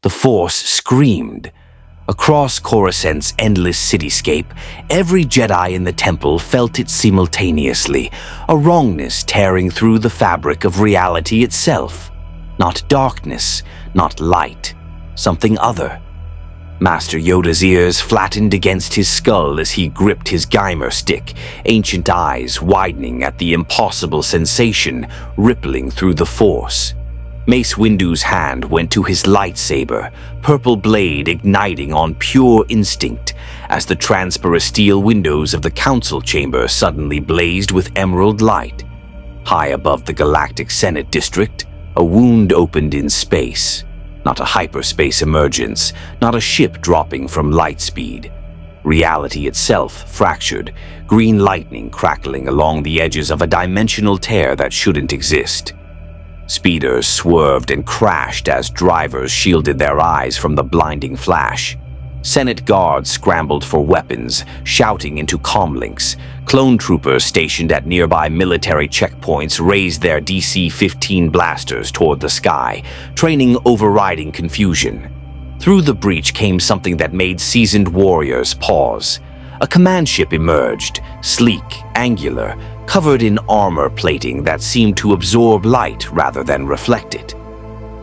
The Force screamed. Across Coruscant's endless cityscape, every Jedi in the temple felt it simultaneously, a wrongness tearing through the fabric of reality itself. Not darkness, not light, something other. Master Yoda's ears flattened against his skull as he gripped his Geimer stick, ancient eyes widening at the impossible sensation rippling through the Force. Mace Windu's hand went to his lightsaber, purple blade igniting on pure instinct as the transparent steel windows of the council chamber suddenly blazed with emerald light. High above the Galactic Senate District, a wound opened in space. Not a hyperspace emergence, not a ship dropping from light speed. Reality itself fractured, green lightning crackling along the edges of a dimensional tear that shouldn't exist. Speeders swerved and crashed as drivers shielded their eyes from the blinding flash. Senate guards scrambled for weapons, shouting into comlinks. Clone troopers stationed at nearby military checkpoints raised their DC-15 blasters toward the sky, training overriding confusion. Through the breach came something that made seasoned warriors pause. A command ship emerged, sleek, angular, covered in armor plating that seemed to absorb light rather than reflect it.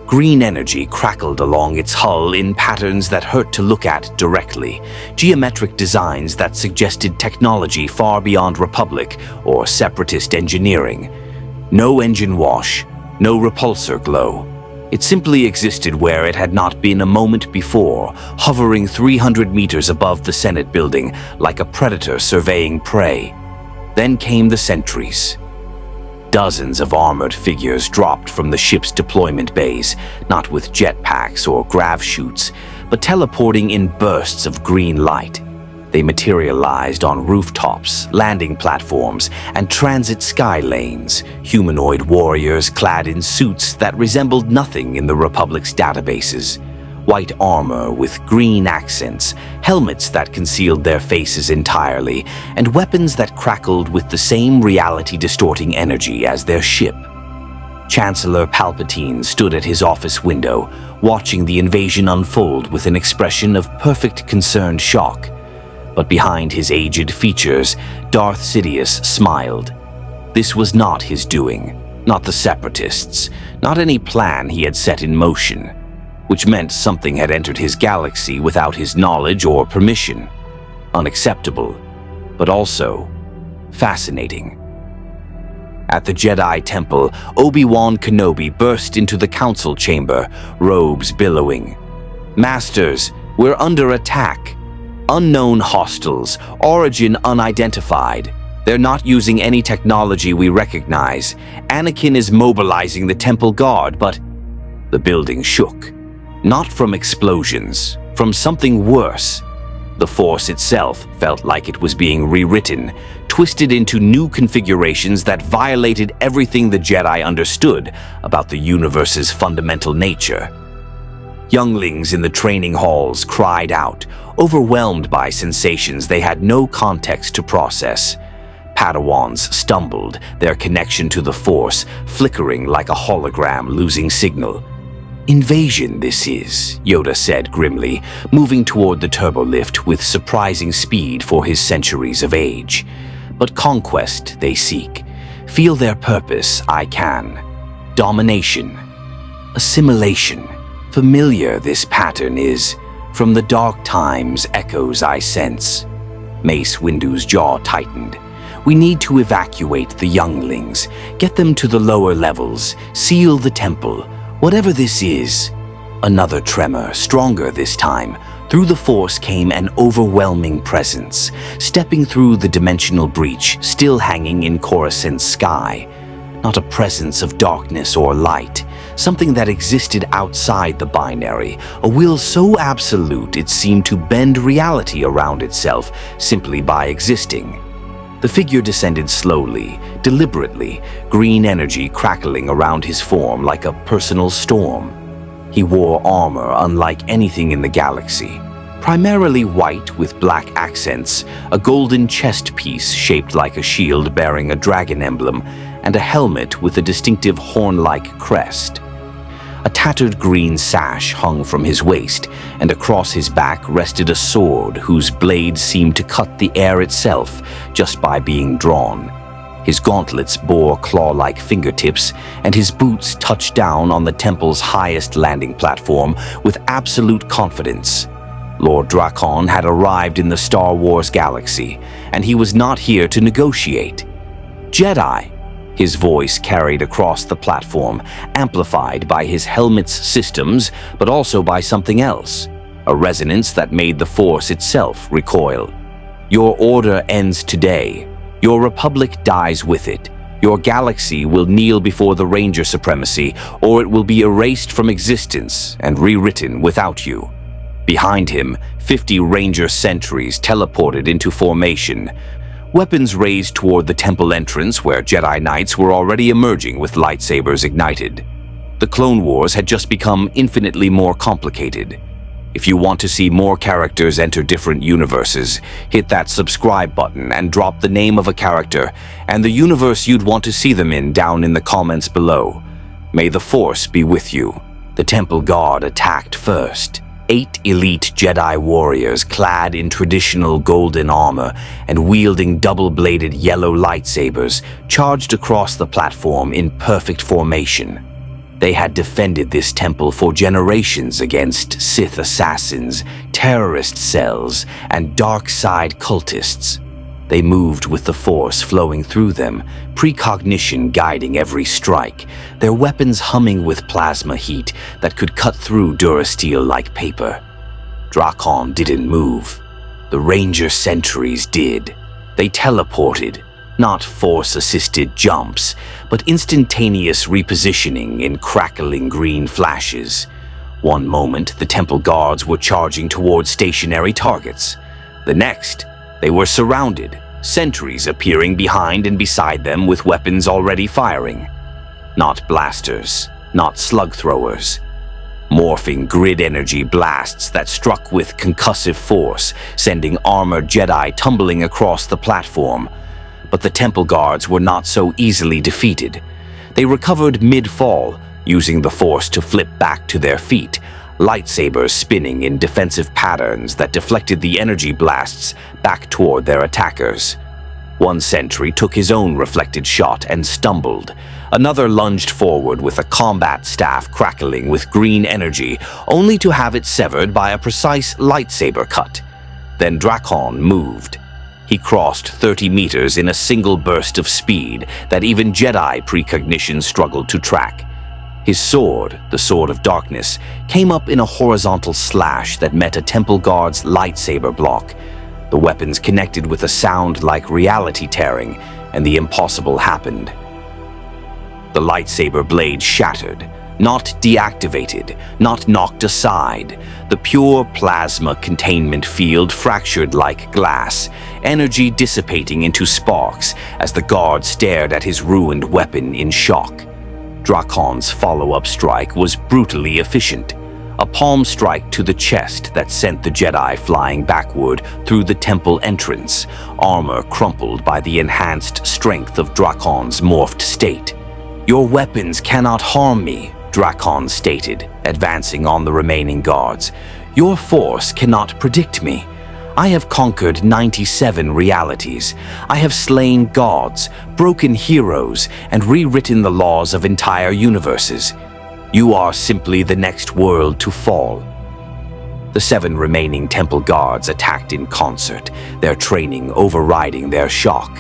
Green energy crackled along its hull in patterns that hurt to look at directly, geometric designs that suggested technology far beyond Republic or Separatist engineering. No engine wash, no repulsor glow. It simply existed where it had not been a moment before, hovering 300 meters above the Senate building like a predator surveying prey. Then came the sentries. Dozens of armored figures dropped from the ship's deployment bays, not with jetpacks or grav chutes, but teleporting in bursts of green light. They materialized on rooftops, landing platforms, and transit sky lanes, humanoid warriors clad in suits that resembled nothing in the Republic's databases. White armor with green accents, helmets that concealed their faces entirely, and weapons that crackled with the same reality-distorting energy as their ship. Chancellor Palpatine stood at his office window, watching the invasion unfold with an expression of perfect concerned shock. But behind his aged features, Darth Sidious smiled. This was not his doing, not the Separatists, not any plan he had set in motion, which meant something had entered his galaxy without his knowledge or permission. Unacceptable, but also fascinating. At the Jedi Temple, Obi-Wan Kenobi burst into the council chamber, robes billowing. "Masters, we're under attack. Unknown hostiles, origin unidentified. They're not using any technology we recognize. Anakin is mobilizing the Temple Guard, but..." The building shook. Not from explosions, from something worse. The Force itself felt like it was being rewritten, twisted into new configurations that violated everything the Jedi understood about the universe's fundamental nature. Younglings in the training halls cried out, overwhelmed by sensations they had no context to process. Padawans stumbled, their connection to the Force flickering like a hologram losing signal. "Invasion, this is," Yoda said grimly, moving toward the turbolift with surprising speed for his centuries of age. "But conquest they seek. Feel their purpose, I can. Domination. Assimilation. Familiar this pattern is. From the dark times echoes I sense." Mace Windu's jaw tightened. "We need to evacuate the younglings, get them to the lower levels, seal the temple. Whatever this is." Another tremor, stronger this time. Through the Force came an overwhelming presence, stepping through the dimensional breach, still hanging in Coruscant's sky. Not a presence of darkness or light, something that existed outside the binary, a will so absolute it seemed to bend reality around itself simply by existing. The figure descended slowly, deliberately, green energy crackling around his form like a personal storm. He wore armor unlike anything in the galaxy, primarily white with black accents, a golden chest piece shaped like a shield bearing a dragon emblem, and a helmet with a distinctive horn-like crest. A tattered green sash hung from his waist, and across his back rested a sword whose blade seemed to cut the air itself just by being drawn. His gauntlets bore claw-like fingertips, and his boots touched down on the temple's highest landing platform with absolute confidence. Lord Drakkon had arrived in the Star Wars galaxy, and he was not here to negotiate. Jedi, his voice carried across the platform, amplified by his helmet's systems, but also by something else, a resonance that made the Force itself recoil. Your order ends today. Your republic dies with it. Your galaxy will kneel before the Ranger supremacy, or it will be erased from existence and rewritten without you. Behind him, 50 Ranger Sentries teleported into formation, weapons raised toward the temple entrance where Jedi Knights were already emerging with lightsabers ignited. The Clone Wars had just become infinitely more complicated. If you want to see more characters enter different universes, hit that subscribe button and drop the name of a character and the universe you'd want to see them in down in the comments below. May the Force be with you. The Temple Guard attacked first. 8 elite Jedi warriors clad in traditional golden armor and wielding double-bladed yellow lightsabers charged across the platform in perfect formation. They had defended this temple for generations against Sith assassins, terrorist cells, and dark side cultists. They moved with the Force flowing through them, precognition guiding every strike, their weapons humming with plasma heat that could cut through durasteel like paper. Drakkon didn't move. The Ranger Sentries did. They teleported. Not Force-assisted jumps, but instantaneous repositioning in crackling green flashes. One moment, the Temple Guards were charging towards stationary targets. The next, they were surrounded, sentries appearing behind and beside them with weapons already firing. Not blasters, not slug throwers. Morphing grid energy blasts that struck with concussive force, sending armored Jedi tumbling across the platform. But the Temple Guards were not so easily defeated. They recovered mid-fall, using the Force to flip back to their feet, lightsabers spinning in defensive patterns that deflected the energy blasts back toward their attackers. One sentry took his own reflected shot and stumbled. Another lunged forward with a combat staff crackling with green energy, only to have it severed by a precise lightsaber cut. Then Drakkon moved. He crossed 30 meters in a single burst of speed that even Jedi precognition struggled to track. His sword, the Sword of Darkness, came up in a horizontal slash that met a Temple Guard's lightsaber block. The weapons connected with a sound like reality tearing, and the impossible happened. The lightsaber blade shattered, not deactivated, not knocked aside. The pure plasma containment field fractured like glass, energy dissipating into sparks as the guard stared at his ruined weapon in shock. Drakkon's follow-up strike was brutally efficient, a palm strike to the chest that sent the Jedi flying backward through the temple entrance, armor crumpled by the enhanced strength of Drakkon's morphed state. "Your weapons cannot harm me," Drakkon stated, advancing on the remaining guards. "Your Force cannot predict me. I have conquered 97 realities. I have slain gods, broken heroes, and rewritten the laws of entire universes. You are simply the next world to fall." The 7 remaining Temple Guards attacked in concert, their training overriding their shock.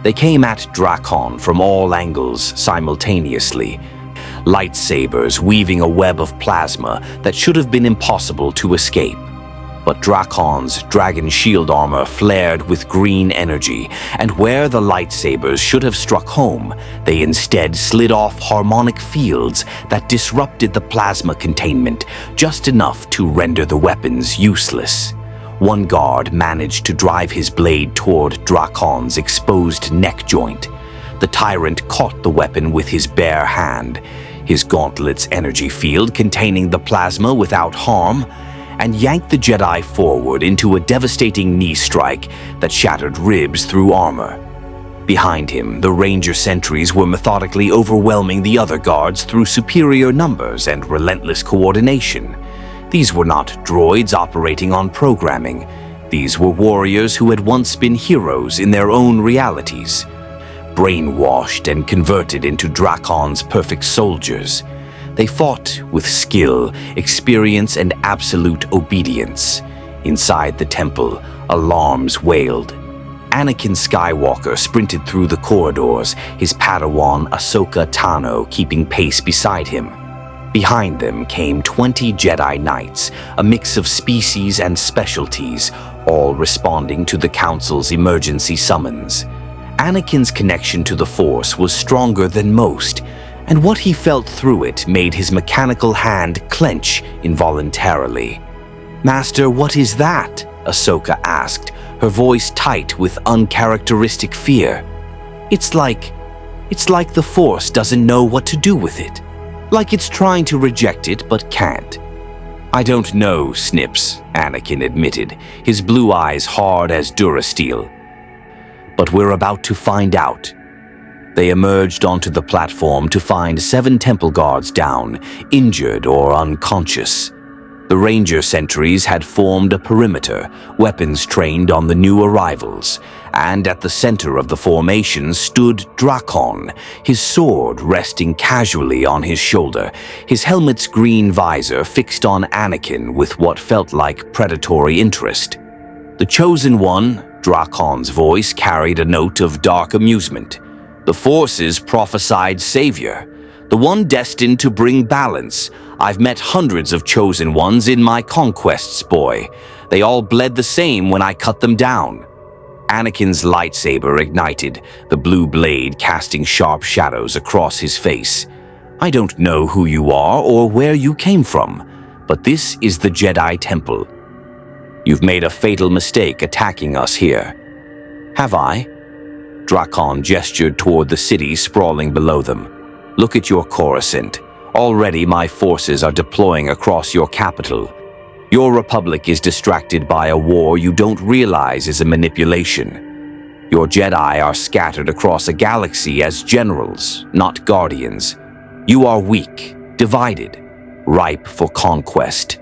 They came at Drakkon from all angles simultaneously, lightsabers weaving a web of plasma that should have been impossible to escape. But Drakkon's dragon shield armor flared with green energy, and where the lightsabers should have struck home, they instead slid off harmonic fields that disrupted the plasma containment just enough to render the weapons useless. One guard managed to drive his blade toward Drakkon's exposed neck joint. The tyrant caught the weapon with his bare hand, his gauntlet's energy field containing the plasma without harm, and yanked the Jedi forward into a devastating knee strike that shattered ribs through armor. Behind him, the Ranger Sentries were methodically overwhelming the other guards through superior numbers and relentless coordination. These were not droids operating on programming. These were warriors who had once been heroes in their own realities, brainwashed and converted into Drakkon's perfect soldiers. They fought with skill, experience, and absolute obedience. Inside the temple, alarms wailed. Anakin Skywalker sprinted through the corridors, his Padawan Ahsoka Tano keeping pace beside him. Behind them came 20 Jedi Knights, a mix of species and specialties, all responding to the Council's emergency summons. Anakin's connection to the Force was stronger than most, and what he felt through it made his mechanical hand clench involuntarily. "Master, what is that?" Ahsoka asked, her voice tight with uncharacteristic fear. It's like the Force doesn't know what to do with it. Like it's trying to reject it but can't." "I don't know, Snips," Anakin admitted, his blue eyes hard as Durasteel. "But we're about to find out." They emerged onto the platform to find 7 temple guards down, injured or unconscious. The Ranger Sentries had formed a perimeter, weapons trained on the new arrivals, and at the center of the formation stood Drakkon, his sword resting casually on his shoulder, his helmet's green visor fixed on Anakin with what felt like predatory interest. "The Chosen One," Drakkon's voice carried a note of dark amusement. "The Force's prophesied savior. The one destined to bring balance. I've met hundreds of Chosen Ones in my conquests, boy. They all bled the same when I cut them down." Anakin's lightsaber ignited, the blue blade casting sharp shadows across his face. "I don't know who you are or where you came from, but this is the Jedi Temple. You've made a fatal mistake attacking us here." "Have I?" Drakkon gestured toward the city sprawling below them. "Look at your Coruscant. Already my forces are deploying across your capital. Your Republic is distracted by a war you don't realize is a manipulation. Your Jedi are scattered across a galaxy as generals, not guardians. You are weak, divided, ripe for conquest."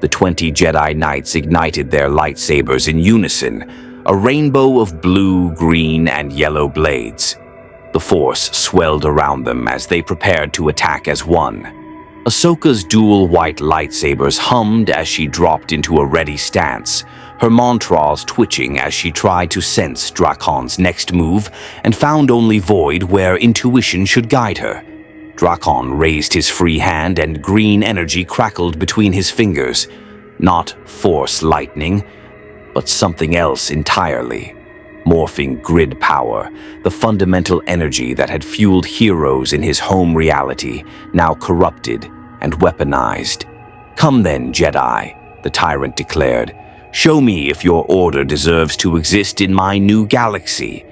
The 20 Jedi Knights ignited their lightsabers in unison, a rainbow of blue, green, and yellow blades. The Force swelled around them as they prepared to attack as one. Ahsoka's dual white lightsabers hummed as she dropped into a ready stance, her montrals twitching as she tried to sense Drakkon's next move and found only void where intuition should guide her. Drakkon raised his free hand and green energy crackled between his fingers. Not Force lightning, but something else entirely. Morphing grid power, the fundamental energy that had fueled heroes in his home reality, now corrupted and weaponized. "Come then, Jedi," the tyrant declared. "Show me if your order deserves to exist in my new galaxy."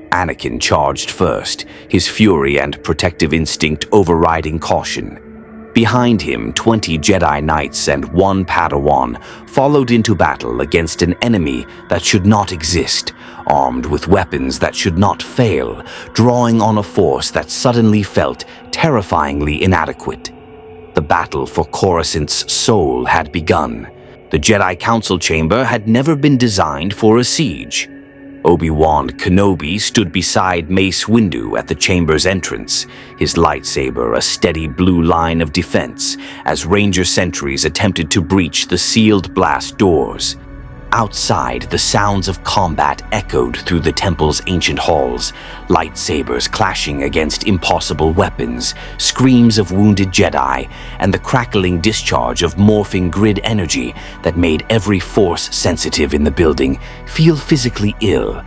Anakin charged first, his fury and protective instinct overriding caution. Behind him, 20 Jedi Knights and 1 Padawan followed into battle against an enemy that should not exist, armed with weapons that should not fail, drawing on a force that suddenly felt terrifyingly inadequate. The battle for Coruscant's soul had begun. The Jedi Council chamber had never been designed for a siege. Obi-Wan Kenobi stood beside Mace Windu at the chamber's entrance, his lightsaber a steady blue line of defense as Ranger Sentries attempted to breach the sealed blast doors. Outside, the sounds of combat echoed through the temple's ancient halls, lightsabers clashing against impossible weapons, screams of wounded Jedi, and the crackling discharge of morphing grid energy that made every force sensitive in the building feel physically ill.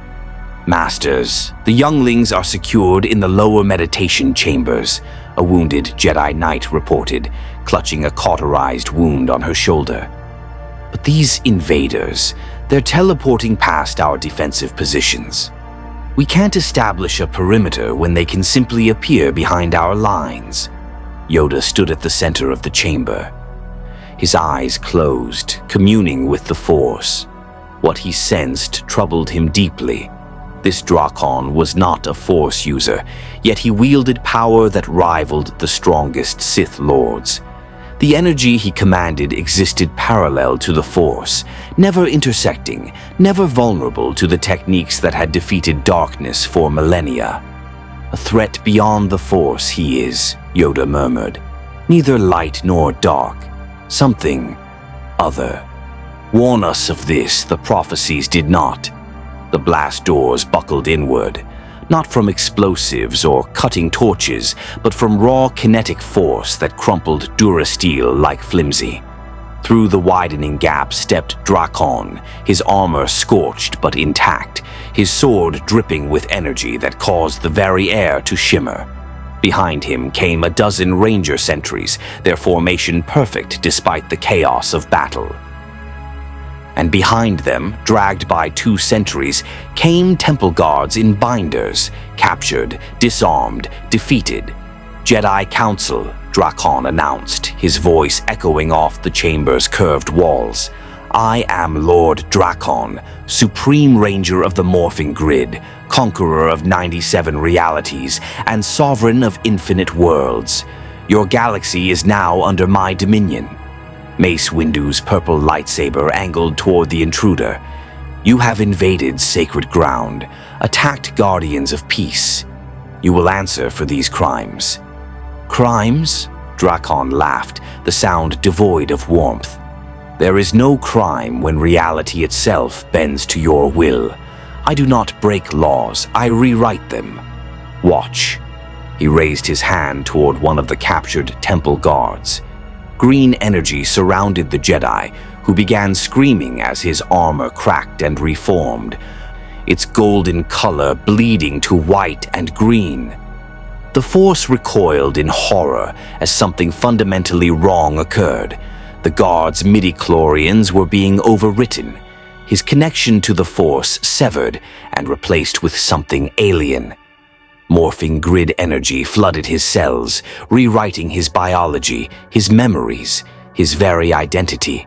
"Masters, the younglings are secured in the lower meditation chambers," a wounded Jedi Knight reported, clutching a cauterized wound on her shoulder. "But these invaders, they're teleporting past our defensive positions. We can't establish a perimeter when they can simply appear behind our lines." Yoda stood at the center of the chamber. His eyes closed, communing with the Force. What he sensed troubled him deeply. This Drakkon was not a Force user, yet he wielded power that rivaled the strongest Sith Lords. The energy he commanded existed parallel to the Force, never intersecting, never vulnerable to the techniques that had defeated darkness for millennia. "A threat beyond the Force he is," Yoda murmured. "Neither light nor dark. Something other. Warn us of this, the prophecies did not." The blast doors buckled inward, not from explosives or cutting torches, but from raw kinetic force that crumpled durasteel like flimsy. Through the widening gap stepped Drakkon, his armor scorched but intact, his sword dripping with energy that caused the very air to shimmer. Behind him came a dozen Ranger Sentries, their formation perfect despite the chaos of battle. And behind them, dragged by 2 sentries, came temple guards in binders, captured, disarmed, defeated. "Jedi Council," Drakkon announced, his voice echoing off the chamber's curved walls. "I am Lord Drakkon, Supreme Ranger of the Morphing Grid, Conqueror of 97 realities, and Sovereign of infinite worlds. Your galaxy is now under my dominion." Mace Windu's purple lightsaber angled toward the intruder. "You have invaded sacred ground, attacked guardians of peace. You will answer for these crimes." "Crimes?" Drakkon laughed, the sound devoid of warmth. "There is no crime when reality itself bends to your will. I do not break laws, I rewrite them. Watch." He raised his hand toward one of the captured temple guards. Green energy surrounded the Jedi, who began screaming as his armor cracked and reformed, its golden color bleeding to white and green. The Force recoiled in horror as something fundamentally wrong occurred. The guard's midi-chlorians were being overwritten, his connection to the Force severed and replaced with something alien. Morphing grid energy flooded his cells, rewriting his biology, his memories, his very identity.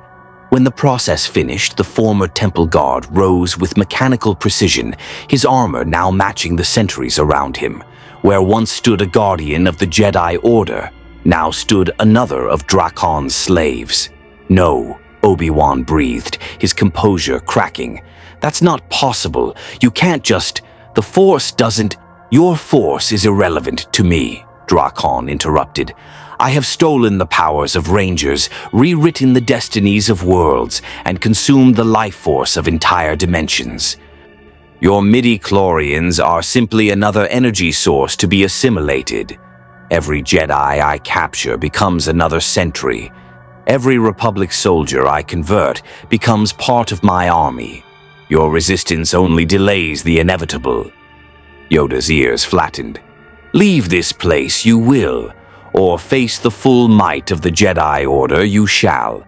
When the process finished, the former temple guard rose with mechanical precision, his armor now matching the sentries around him. Where once stood a guardian of the Jedi Order, now stood another of Drakkon's slaves. "No," Obi-Wan breathed, his composure cracking. "That's not possible. You can't just... The Force doesn't..." "Your Force is irrelevant to me," Drakkon interrupted. "I have stolen the powers of Rangers, rewritten the destinies of worlds, and consumed the life force of entire dimensions. Your midi-chlorians are simply another energy source to be assimilated. Every Jedi I capture becomes another sentry. Every Republic soldier I convert becomes part of my army. Your resistance only delays the inevitable." Yoda's ears flattened. "Leave this place you will, or face the full might of the Jedi Order you shall."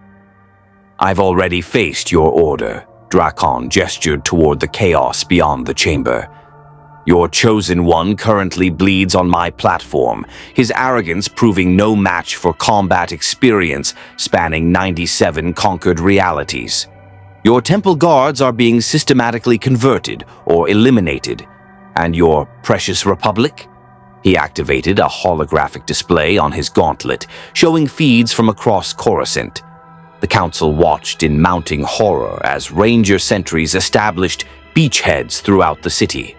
"I've already faced your order," Drakkon gestured toward the chaos beyond the chamber. "Your chosen one currently bleeds on my platform, his arrogance proving no match for combat experience spanning 97 conquered realities. Your temple guards are being systematically converted or eliminated. And your precious Republic?" He activated a holographic display on his gauntlet, showing feeds from across Coruscant. The Council watched in mounting horror as Ranger Sentries established beachheads throughout the city.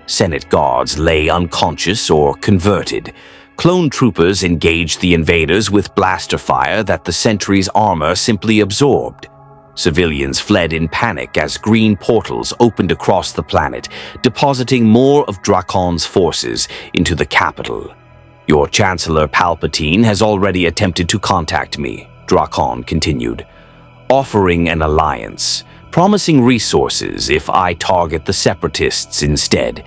Senate guards lay unconscious or converted. Clone troopers engaged the invaders with blaster fire that the sentries' armor simply absorbed. Civilians fled in panic as green portals opened across the planet, depositing more of Drakkon's forces into the capital. "Your Chancellor Palpatine has already attempted to contact me," Drakkon continued, "offering an alliance, promising resources if I target the Separatists instead.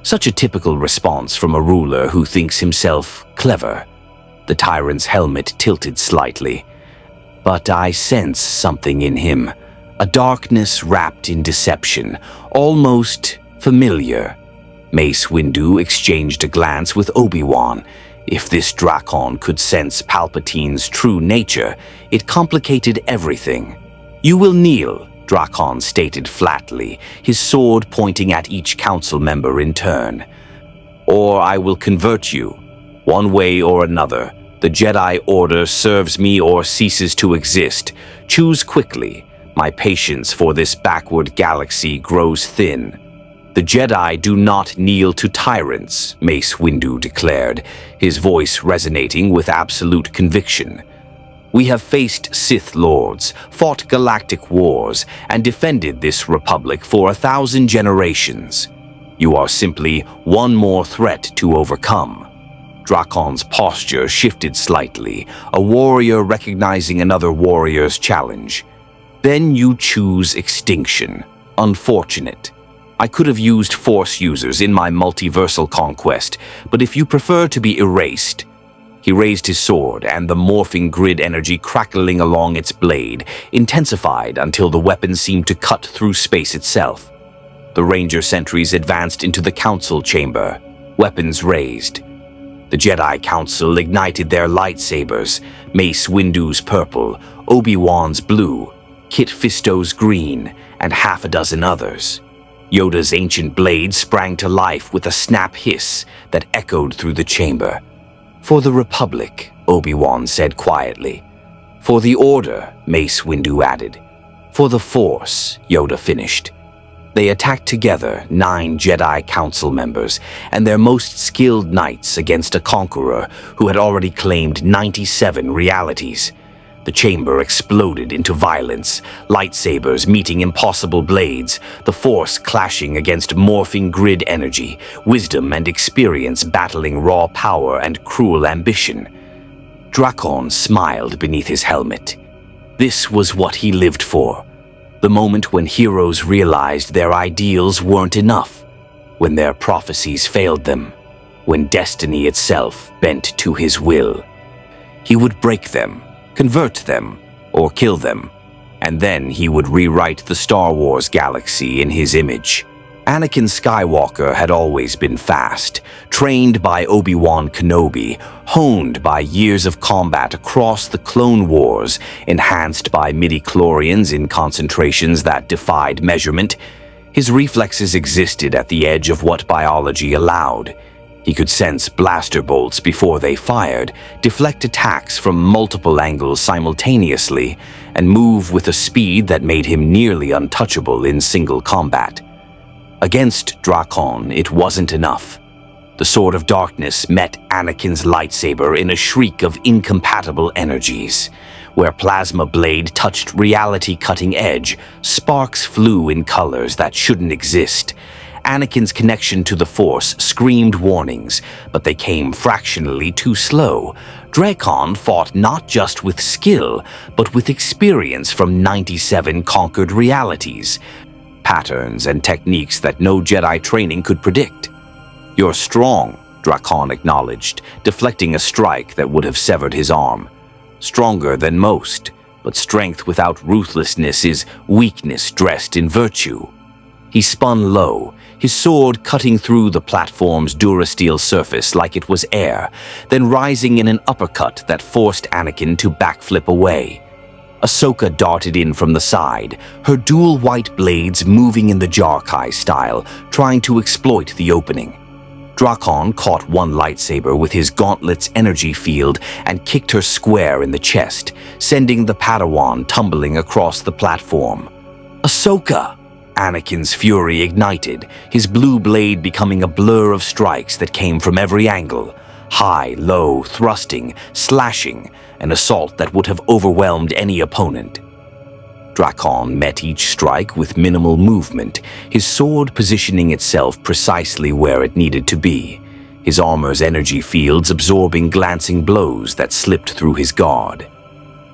Such a typical response from a ruler who thinks himself clever." The tyrant's helmet tilted slightly. "But I sense something in him, a darkness wrapped in deception, almost familiar." Mace Windu exchanged a glance with Obi-Wan. If this Drakkon could sense Palpatine's true nature, it complicated everything. "You will kneel," Drakkon stated flatly, his sword pointing at each council member in turn. "Or I will convert you. One way or another, the Jedi Order serves me or ceases to exist. Choose quickly. My patience for this backward galaxy grows thin." "The Jedi do not kneel to tyrants," Mace Windu declared, his voice resonating with absolute conviction. "We have faced Sith Lords, fought galactic wars, and defended this republic for 1,000 generations. You are simply one more threat to overcome." Drakkon's posture shifted slightly, a warrior recognizing another warrior's challenge. "Then you choose extinction. Unfortunate. I could have used Force users in my multiversal conquest, but if you prefer to be erased..." He raised his sword, and the morphing grid energy crackling along its blade intensified until the weapon seemed to cut through space itself. The Ranger Sentries advanced into the council chamber, weapons raised. The Jedi Council ignited their lightsabers, Mace Windu's purple, Obi-Wan's blue, Kit Fisto's green, and half a dozen others. Yoda's ancient blade sprang to life with a snap hiss that echoed through the chamber. "For the Republic," Obi-Wan said quietly. "For the Order," Mace Windu added. "For the Force," Yoda finished. They attacked together, 9 Jedi Council members and their most skilled knights against a conqueror who had already claimed 97 realities. The chamber exploded into violence, lightsabers meeting impossible blades, the Force clashing against morphing grid energy, wisdom and experience battling raw power and cruel ambition. Drakkon smiled beneath his helmet. This was what he lived for. The moment when heroes realized their ideals weren't enough, when their prophecies failed them, when destiny itself bent to his will. He would break them, convert them, or kill them, and then he would rewrite the Star Wars galaxy in his image. Anakin Skywalker had always been fast, trained by Obi-Wan Kenobi, honed by years of combat across the Clone Wars, enhanced by midi-chlorians in concentrations that defied measurement. His reflexes existed at the edge of what biology allowed. He could sense blaster bolts before they fired, deflect attacks from multiple angles simultaneously, and move with a speed that made him nearly untouchable in single combat. Against Drakkon, it wasn't enough. The Sword of Darkness met Anakin's lightsaber in a shriek of incompatible energies. Where Plasma Blade touched reality-cutting edge, sparks flew in colors that shouldn't exist. Anakin's connection to the Force screamed warnings, but they came fractionally too slow. Drakkon fought not just with skill, but with experience from 97 conquered realities, patterns and techniques that no Jedi training could predict. "You're strong," Drakkon acknowledged, deflecting a strike that would have severed his arm. "Stronger than most, but strength without ruthlessness is weakness dressed in virtue." He spun low, his sword cutting through the platform's durasteel surface like it was air, then rising in an uppercut that forced Anakin to backflip away. Ahsoka darted in from the side, her dual white blades moving in the Jarkai style, trying to exploit the opening. Drakkon caught one lightsaber with his gauntlet's energy field and kicked her square in the chest, sending the Padawan tumbling across the platform. "Ahsoka!" Anakin's fury ignited, his blue blade becoming a blur of strikes that came from every angle. High, low, thrusting, slashing, an assault that would have overwhelmed any opponent. Drakkon met each strike with minimal movement, his sword positioning itself precisely where it needed to be, his armor's energy fields absorbing glancing blows that slipped through his guard.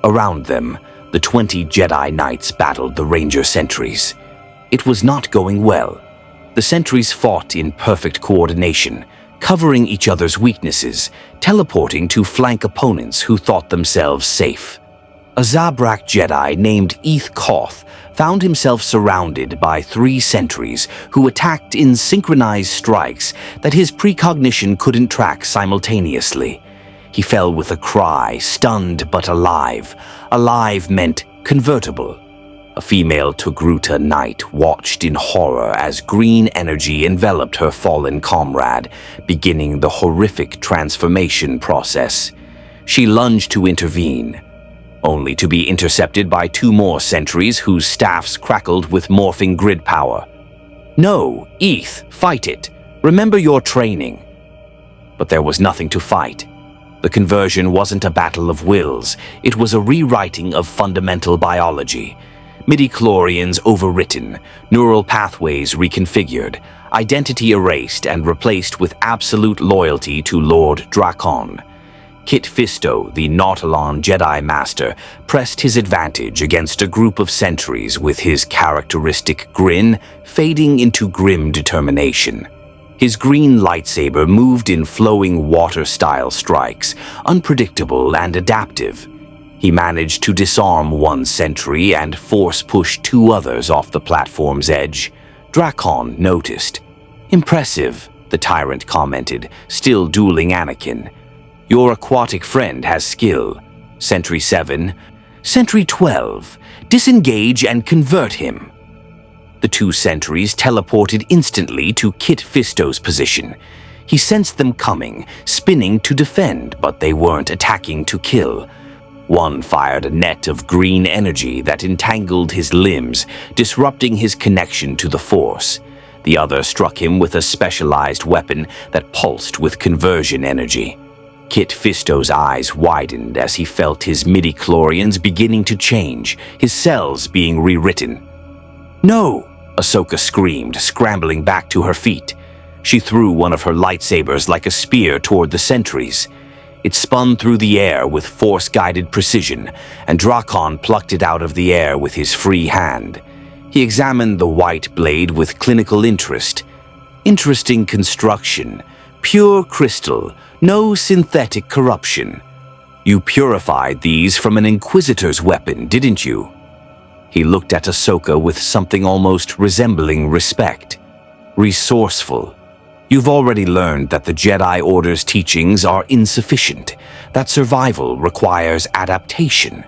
Around them, the 20 Jedi Knights battled the Ranger Sentries. It was not going well. The sentries fought in perfect coordination, covering each other's weaknesses, teleporting to flank opponents who thought themselves safe. A Zabrak Jedi named Eth Koth found himself surrounded by 3 sentries who attacked in synchronized strikes that his precognition couldn't track simultaneously. He fell with a cry, stunned but alive. Alive meant convertible. A female Togruta knight watched in horror as green energy enveloped her fallen comrade, beginning the horrific transformation process. She lunged to intervene, only to be intercepted by 2 more sentries whose staffs crackled with morphing grid power. "No, Eth, fight it. Remember your training." But there was nothing to fight. The conversion wasn't a battle of wills, it was a rewriting of fundamental biology. Midi-chlorians overwritten, neural pathways reconfigured, identity erased and replaced with absolute loyalty to Lord Drakkon. Kit Fisto, the Nautilon Jedi Master, pressed his advantage against a group of sentries with his characteristic grin fading into grim determination. His green lightsaber moved in flowing water-style strikes, unpredictable and adaptive. He managed to disarm 1 sentry and force-push 2 others off the platform's edge. Drakkon noticed. "Impressive," the tyrant commented, still dueling Anakin. "Your aquatic friend has skill. Sentry 7. Sentry 12. Disengage and convert him." The 2 sentries teleported instantly to Kit Fisto's position. He sensed them coming, spinning to defend, but they weren't attacking to kill. One fired a net of green energy that entangled his limbs, disrupting his connection to the Force. The other struck him with a specialized weapon that pulsed with conversion energy. Kit Fisto's eyes widened as he felt his midi-chlorians beginning to change, his cells being rewritten. "No!" Ahsoka screamed, scrambling back to her feet. She threw one of her lightsabers like a spear toward the sentries. It spun through the air with force-guided precision, and Drakkon plucked it out of the air with his free hand. He examined the white blade with clinical interest. Interesting construction, pure crystal, no synthetic corruption. "You purified these from an Inquisitor's weapon, didn't you?" He looked at Ahsoka with something almost resembling respect. "Resourceful. You've already learned that the Jedi Order's teachings are insufficient, that survival requires adaptation."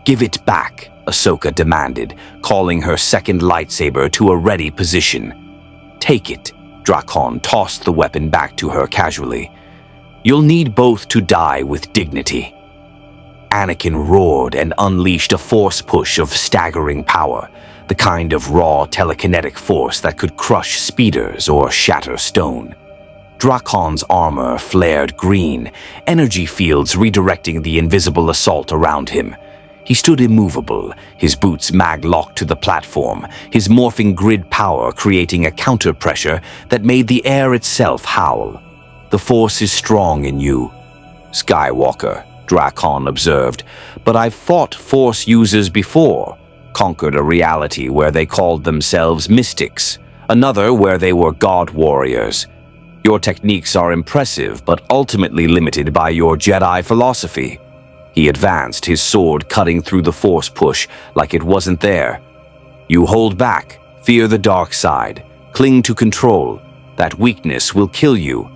"Give it back," Ahsoka demanded, calling her second lightsaber to a ready position. "Take it." Drakkon tossed the weapon back to her casually. "You'll need both to die with dignity." Anakin roared and unleashed a force push of staggering power, the kind of raw telekinetic force that could crush speeders or shatter stone. Drakkon's armor flared green, energy fields redirecting the invisible assault around him. He stood immovable, his boots mag-locked to the platform, his morphing grid power creating a counter-pressure that made the air itself howl. "The Force is strong in you, Skywalker," Drakkon observed, "but I've fought Force users before, conquered a reality where they called themselves mystics, another where they were god warriors. Your techniques are impressive, but ultimately limited by your Jedi philosophy." He advanced, his sword cutting through the Force push like it wasn't there. "You hold back, fear the dark side, cling to control. That weakness will kill you."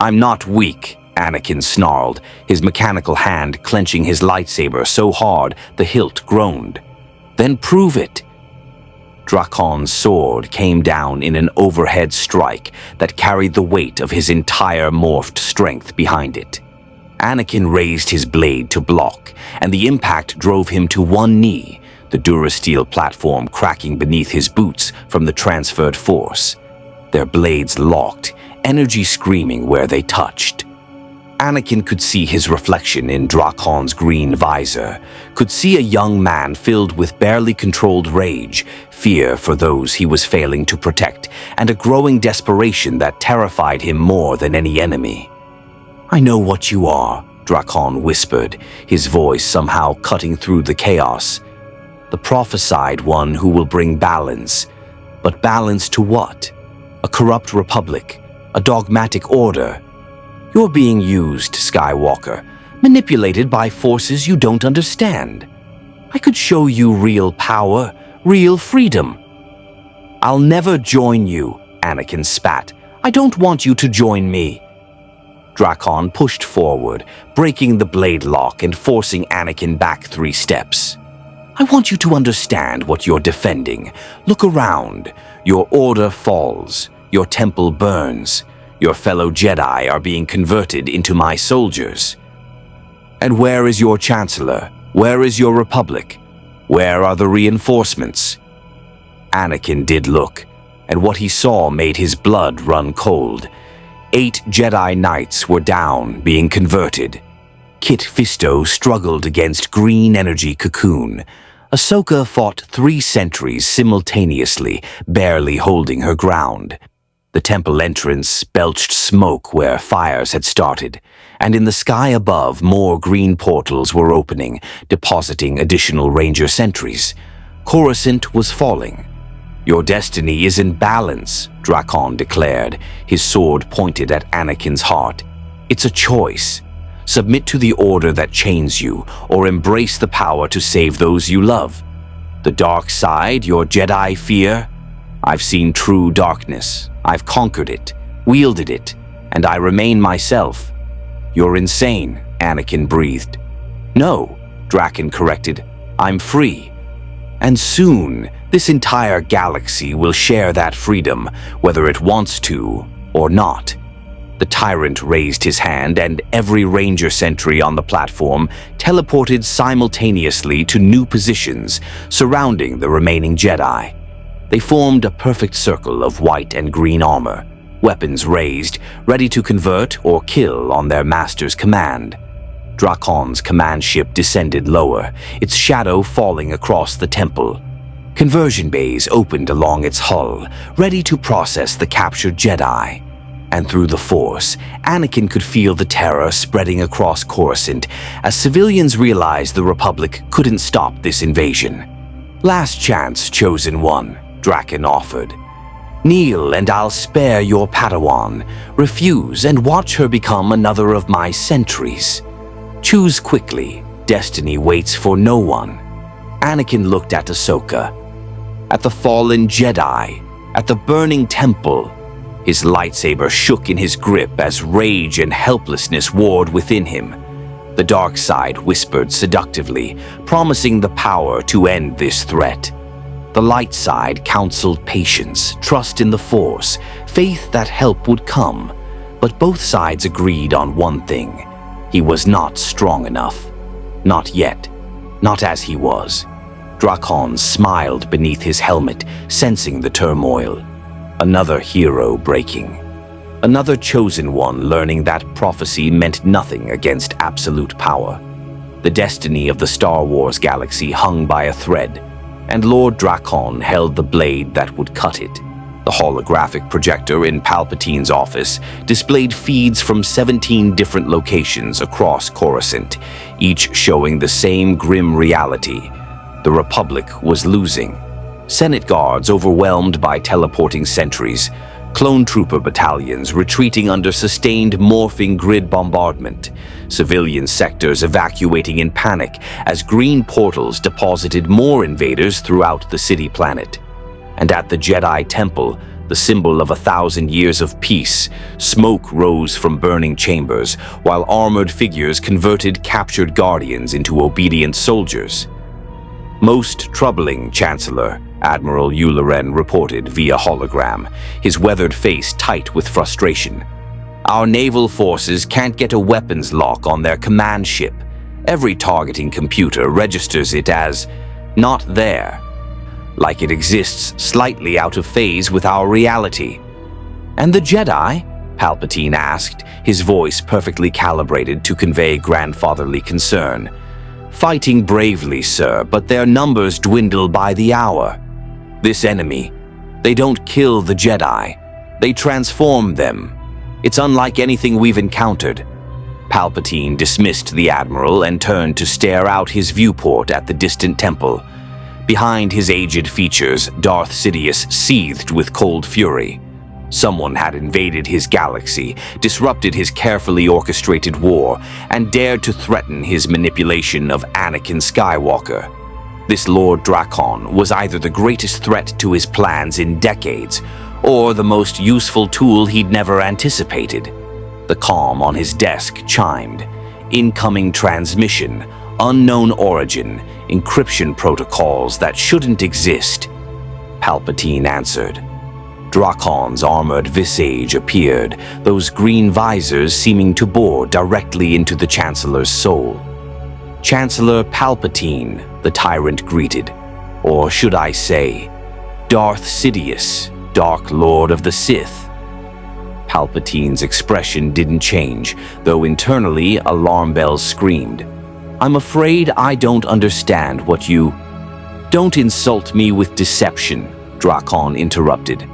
"I'm not weak," Anakin snarled, his mechanical hand clenching his lightsaber so hard the hilt groaned. "Then prove it." Drakkon's sword came down in an overhead strike that carried the weight of his entire morphed strength behind it. Anakin raised his blade to block, and the impact drove him to one knee, the durasteel platform cracking beneath his boots from the transferred force. Their blades locked, energy screaming where they touched. Anakin could see his reflection in Drakkon's green visor, could see a young man filled with barely controlled rage, fear for those he was failing to protect, and a growing desperation that terrified him more than any enemy. "I know what you are," Drakkon whispered, his voice somehow cutting through the chaos. "The prophesied one who will bring balance. But balance to what? A corrupt republic, a dogmatic order. You're being used, Skywalker, manipulated by forces you don't understand. I could show you real power, real freedom." "I'll never join you," Anakin spat. "I don't want you to join me." Drakkon pushed forward, breaking the blade lock and forcing Anakin back 3 steps. I want you to understand what you're defending. Look around. Your order falls. Your temple burns. Your fellow Jedi are being converted into my soldiers. And where is your Chancellor? Where is your Republic? Where are the reinforcements? Anakin did look, and what he saw made his blood run cold. 8 Jedi Knights were down, being converted. Kit Fisto struggled against green energy cocoon. Ahsoka fought 3 sentries simultaneously, barely holding her ground. The temple entrance belched smoke where fires had started, and in the sky above more green portals were opening, depositing additional Ranger Sentries. Coruscant was falling. Your destiny is in balance, Drakkon declared, his sword pointed at Anakin's heart. It's a choice. Submit to the order that chains you, or embrace the power to save those you love. The dark side your Jedi fear? I've seen true darkness. I've conquered it, wielded it, and I remain myself. You're insane, Anakin breathed. No, Drakkon corrected. I'm free. And soon, this entire galaxy will share that freedom, whether it wants to or not. The tyrant raised his hand, and every Ranger Sentry on the platform teleported simultaneously to new positions surrounding the remaining Jedi. They formed a perfect circle of white and green armor, weapons raised, ready to convert or kill on their master's command. Drakkon's command ship descended lower, its shadow falling across the temple. Conversion bays opened along its hull, ready to process the captured Jedi. And through the Force, Anakin could feel the terror spreading across Coruscant as civilians realized the Republic couldn't stop this invasion. Last chance, Chosen One, Drakkon offered. Kneel and I'll spare your Padawan. Refuse and watch her become another of my sentries. Choose quickly. Destiny waits for no one. Anakin looked at Ahsoka, at the fallen Jedi, at the burning temple. His lightsaber shook in his grip as rage and helplessness warred within him. The dark side whispered seductively, promising the power to end this threat. The light side counseled patience, trust in the Force, faith that help would come. But both sides agreed on one thing. He was not strong enough. Not yet. Not as he was. Drakkon smiled beneath his helmet, sensing the turmoil. Another hero breaking. Another chosen one learning that prophecy meant nothing against absolute power. The destiny of the Star Wars galaxy hung by a thread, and Lord Drakkon held the blade that would cut it. The holographic projector in Palpatine's office displayed feeds from 17 different locations across Coruscant, each showing the same grim reality. The Republic was losing. Senate guards overwhelmed by teleporting sentries, clone trooper battalions retreating under sustained morphing grid bombardment, civilian sectors evacuating in panic as green portals deposited more invaders throughout the city planet. And at the Jedi Temple, the symbol of 1,000 years of peace, smoke rose from burning chambers, while armored figures converted captured guardians into obedient soldiers. Most troubling, Chancellor, Admiral Yularen reported via hologram, his weathered face tight with frustration. Our naval forces can't get a weapons lock on their command ship. Every targeting computer registers it as not there, like it exists slightly out of phase with our reality. And the Jedi? Palpatine asked, his voice perfectly calibrated to convey grandfatherly concern. Fighting bravely, sir, but their numbers dwindle by the hour. This enemy, they don't kill the Jedi. They transform them. It's unlike anything we've encountered. Palpatine dismissed the Admiral and turned to stare out his viewport at the distant temple. Behind his aged features, Darth Sidious seethed with cold fury. Someone had invaded his galaxy, disrupted his carefully orchestrated war, and dared to threaten his manipulation of Anakin Skywalker. This Lord Drakkon was either the greatest threat to his plans in decades, or the most useful tool he'd never anticipated. The comm on his desk chimed. Incoming transmission. Unknown origin, encryption protocols that shouldn't exist. Palpatine answered. Drakkon's armored visage appeared, those green visors seeming to bore directly into the Chancellor's soul. Chancellor Palpatine, the tyrant greeted. Or should I say, Darth Sidious, Dark Lord of the Sith. Palpatine's expression didn't change, though internally alarm bells screamed. I'm afraid I don't understand what you... Don't insult me with deception, Drakkon interrupted.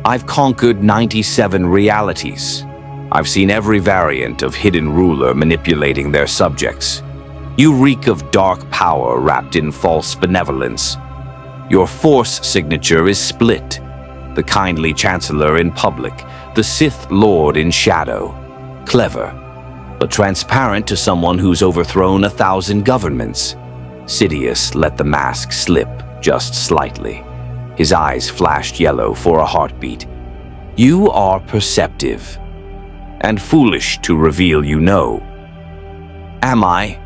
I've conquered 97 realities. I've seen every variant of hidden ruler manipulating their subjects. You reek of dark power wrapped in false benevolence. Your Force signature is split. The kindly Chancellor in public, the Sith Lord in shadow. Clever, but transparent to someone who's overthrown 1,000 governments. Sidious let the mask slip just slightly. His eyes flashed yellow for a heartbeat. You are perceptive, and foolish to reveal you know. Am I?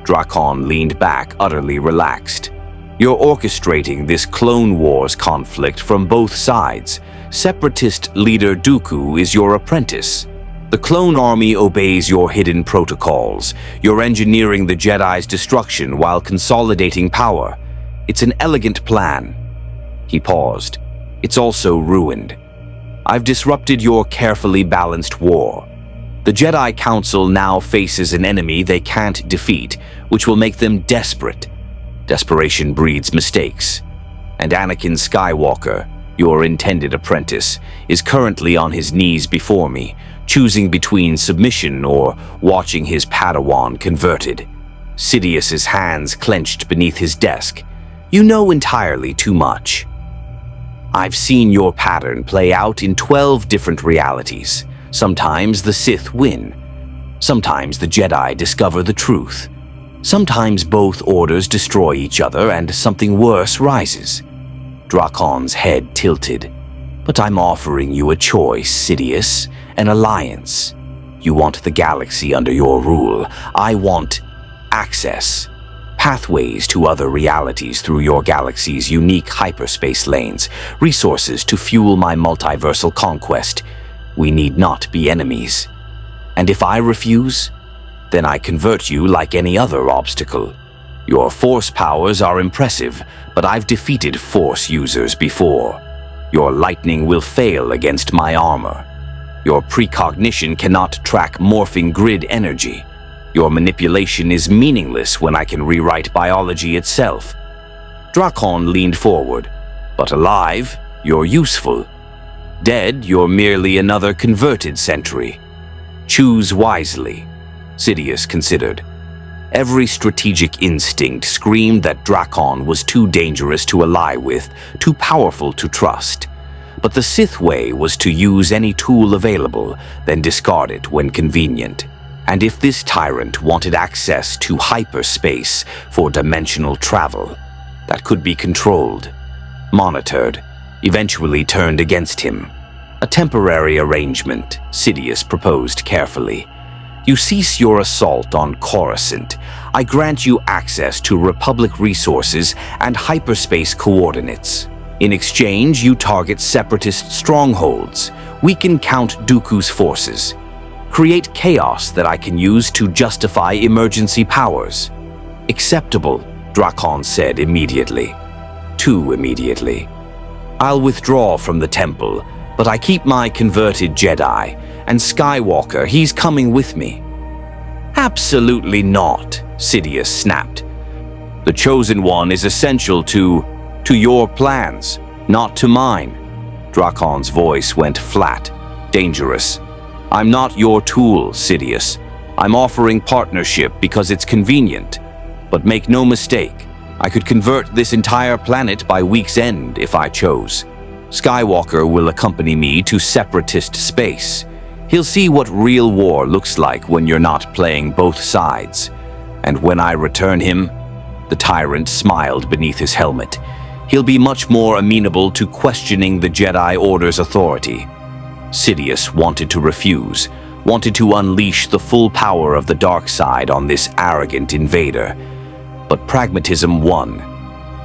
Drakkon leaned back, utterly relaxed. You're orchestrating this Clone Wars conflict from both sides. Separatist leader Dooku is your apprentice. The clone army obeys your hidden protocols. You're engineering the Jedi's destruction while consolidating power. It's an elegant plan. He paused. It's also ruined. I've disrupted your carefully balanced war. The Jedi Council now faces an enemy they can't defeat, which will make them desperate. Desperation breeds mistakes. And Anakin Skywalker, your intended apprentice, is currently on his knees before me, choosing between submission or watching his Padawan converted. Sidious's hands clenched beneath his desk. You know entirely too much. I've seen your pattern play out in 12 different realities. Sometimes the Sith win. Sometimes the Jedi discover the truth. Sometimes both orders destroy each other and something worse rises. Drakkon's head tilted. But I'm offering you a choice, Sidious, an alliance. You want the galaxy under your rule. I want access. Pathways to other realities through your galaxy's unique hyperspace lanes, resources to fuel my multiversal conquest. We need not be enemies. And if I refuse, then I convert you like any other obstacle. Your Force powers are impressive, but I've defeated Force users before. Your lightning will fail against my armor. Your precognition cannot track morphing grid energy. Your manipulation is meaningless when I can rewrite biology itself. Drakkon leaned forward. But alive, you're useful. Dead, you're merely another converted sentry. Choose wisely, Sidious considered. Every strategic instinct screamed that Drakkon was too dangerous to ally with, too powerful to trust. But the Sith way was to use any tool available, then discard it when convenient. And if this tyrant wanted access to hyperspace for dimensional travel, that could be controlled, monitored, eventually turned against him. A temporary arrangement, Sidious proposed carefully. You cease your assault on Coruscant. I grant you access to Republic resources and hyperspace coordinates. In exchange, you target separatist strongholds, weaken Count Dooku's forces, create chaos that I can use to justify emergency powers. Acceptable, Drakkon said immediately. Too immediately. I'll withdraw from the temple, but I keep my converted Jedi, and Skywalker, he's coming with me. Absolutely not, Sidious snapped. The Chosen One is essential to your plans, not to mine. Drakkon's voice went flat, dangerous. I'm not your tool, Sidious. I'm offering partnership because it's convenient. But make no mistake, I could convert this entire planet by week's end if I chose. Skywalker will accompany me to separatist space. He'll see what real war looks like when you're not playing both sides. And when I return him, the tyrant smiled beneath his helmet. He'll be much more amenable to questioning the Jedi Order's authority. Sidious wanted to refuse, wanted to unleash the full power of the dark side on this arrogant invader. But pragmatism won.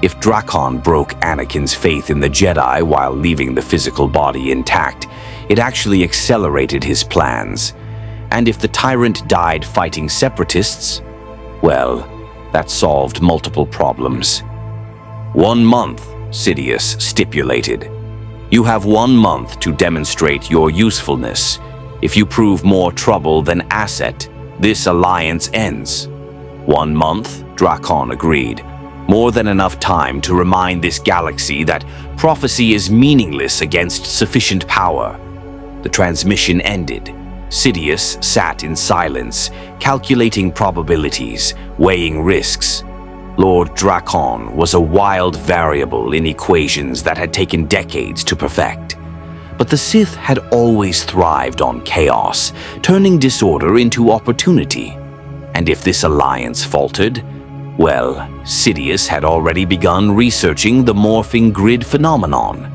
If Drakkon broke Anakin's faith in the Jedi while leaving the physical body intact, it actually accelerated his plans. And if the tyrant died fighting separatists, well, that solved multiple problems. 1 month, Sidious stipulated. You have 1 month to demonstrate your usefulness. If you prove more trouble than asset, this alliance ends. 1 month, Drakkon agreed. More than enough time to remind this galaxy that prophecy is meaningless against sufficient power. The transmission ended. Sidious sat in silence, calculating probabilities, weighing risks. Lord Drakkon was a wild variable in equations that had taken decades to perfect. But the Sith had always thrived on chaos, turning disorder into opportunity. And if this alliance faltered, well, Sidious had already begun researching the morphing grid phenomenon.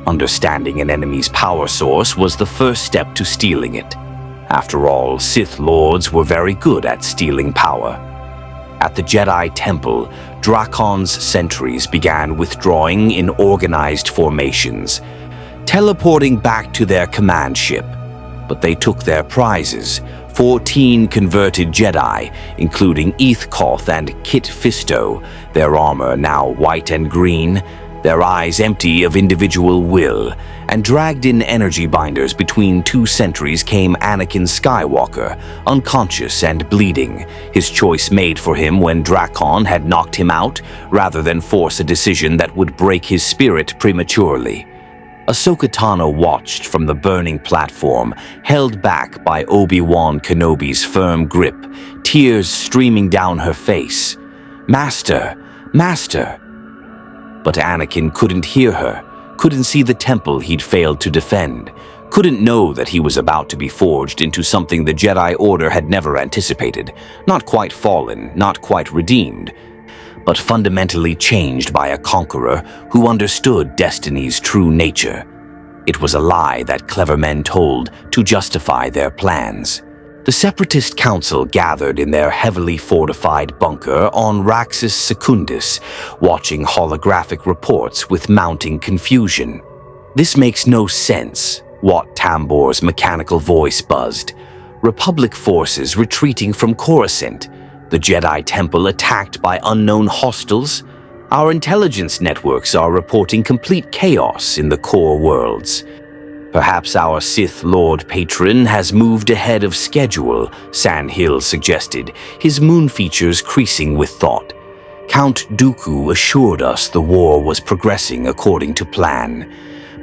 Understanding an enemy's power source was the first step to stealing it. After all, Sith Lords were very good at stealing power. At the Jedi Temple, Drakkon's sentries began withdrawing in organized formations, teleporting back to their command ship. But they took their prizes, 14 converted Jedi, including Ethkoth and Kit Fisto, their armor now white and green, their eyes empty of individual will, and dragged in energy binders between 2 sentries came Anakin Skywalker, unconscious and bleeding, his choice made for him when Drakkon had knocked him out, rather than force a decision that would break his spirit prematurely. Ahsoka Tano watched from the burning platform, held back by Obi-Wan Kenobi's firm grip, tears streaming down her face. "Master! Master!" But Anakin couldn't hear her, couldn't see the temple he'd failed to defend, couldn't know that he was about to be forged into something the Jedi Order had never anticipated, not quite fallen, not quite redeemed, but fundamentally changed by a conqueror who understood destiny's true nature. It was a lie that clever men told to justify their plans. The Separatist Council gathered in their heavily fortified bunker on Raxus Secundus, watching holographic reports with mounting confusion. "This makes no sense," Wat Tambor's mechanical voice buzzed. "Republic forces retreating from Coruscant, the Jedi Temple attacked by unknown hostiles. Our intelligence networks are reporting complete chaos in the core worlds. Perhaps our Sith Lord patron has moved ahead of schedule," Sandhill suggested, his moon features creasing with thought. "Count Dooku assured us the war was progressing according to plan.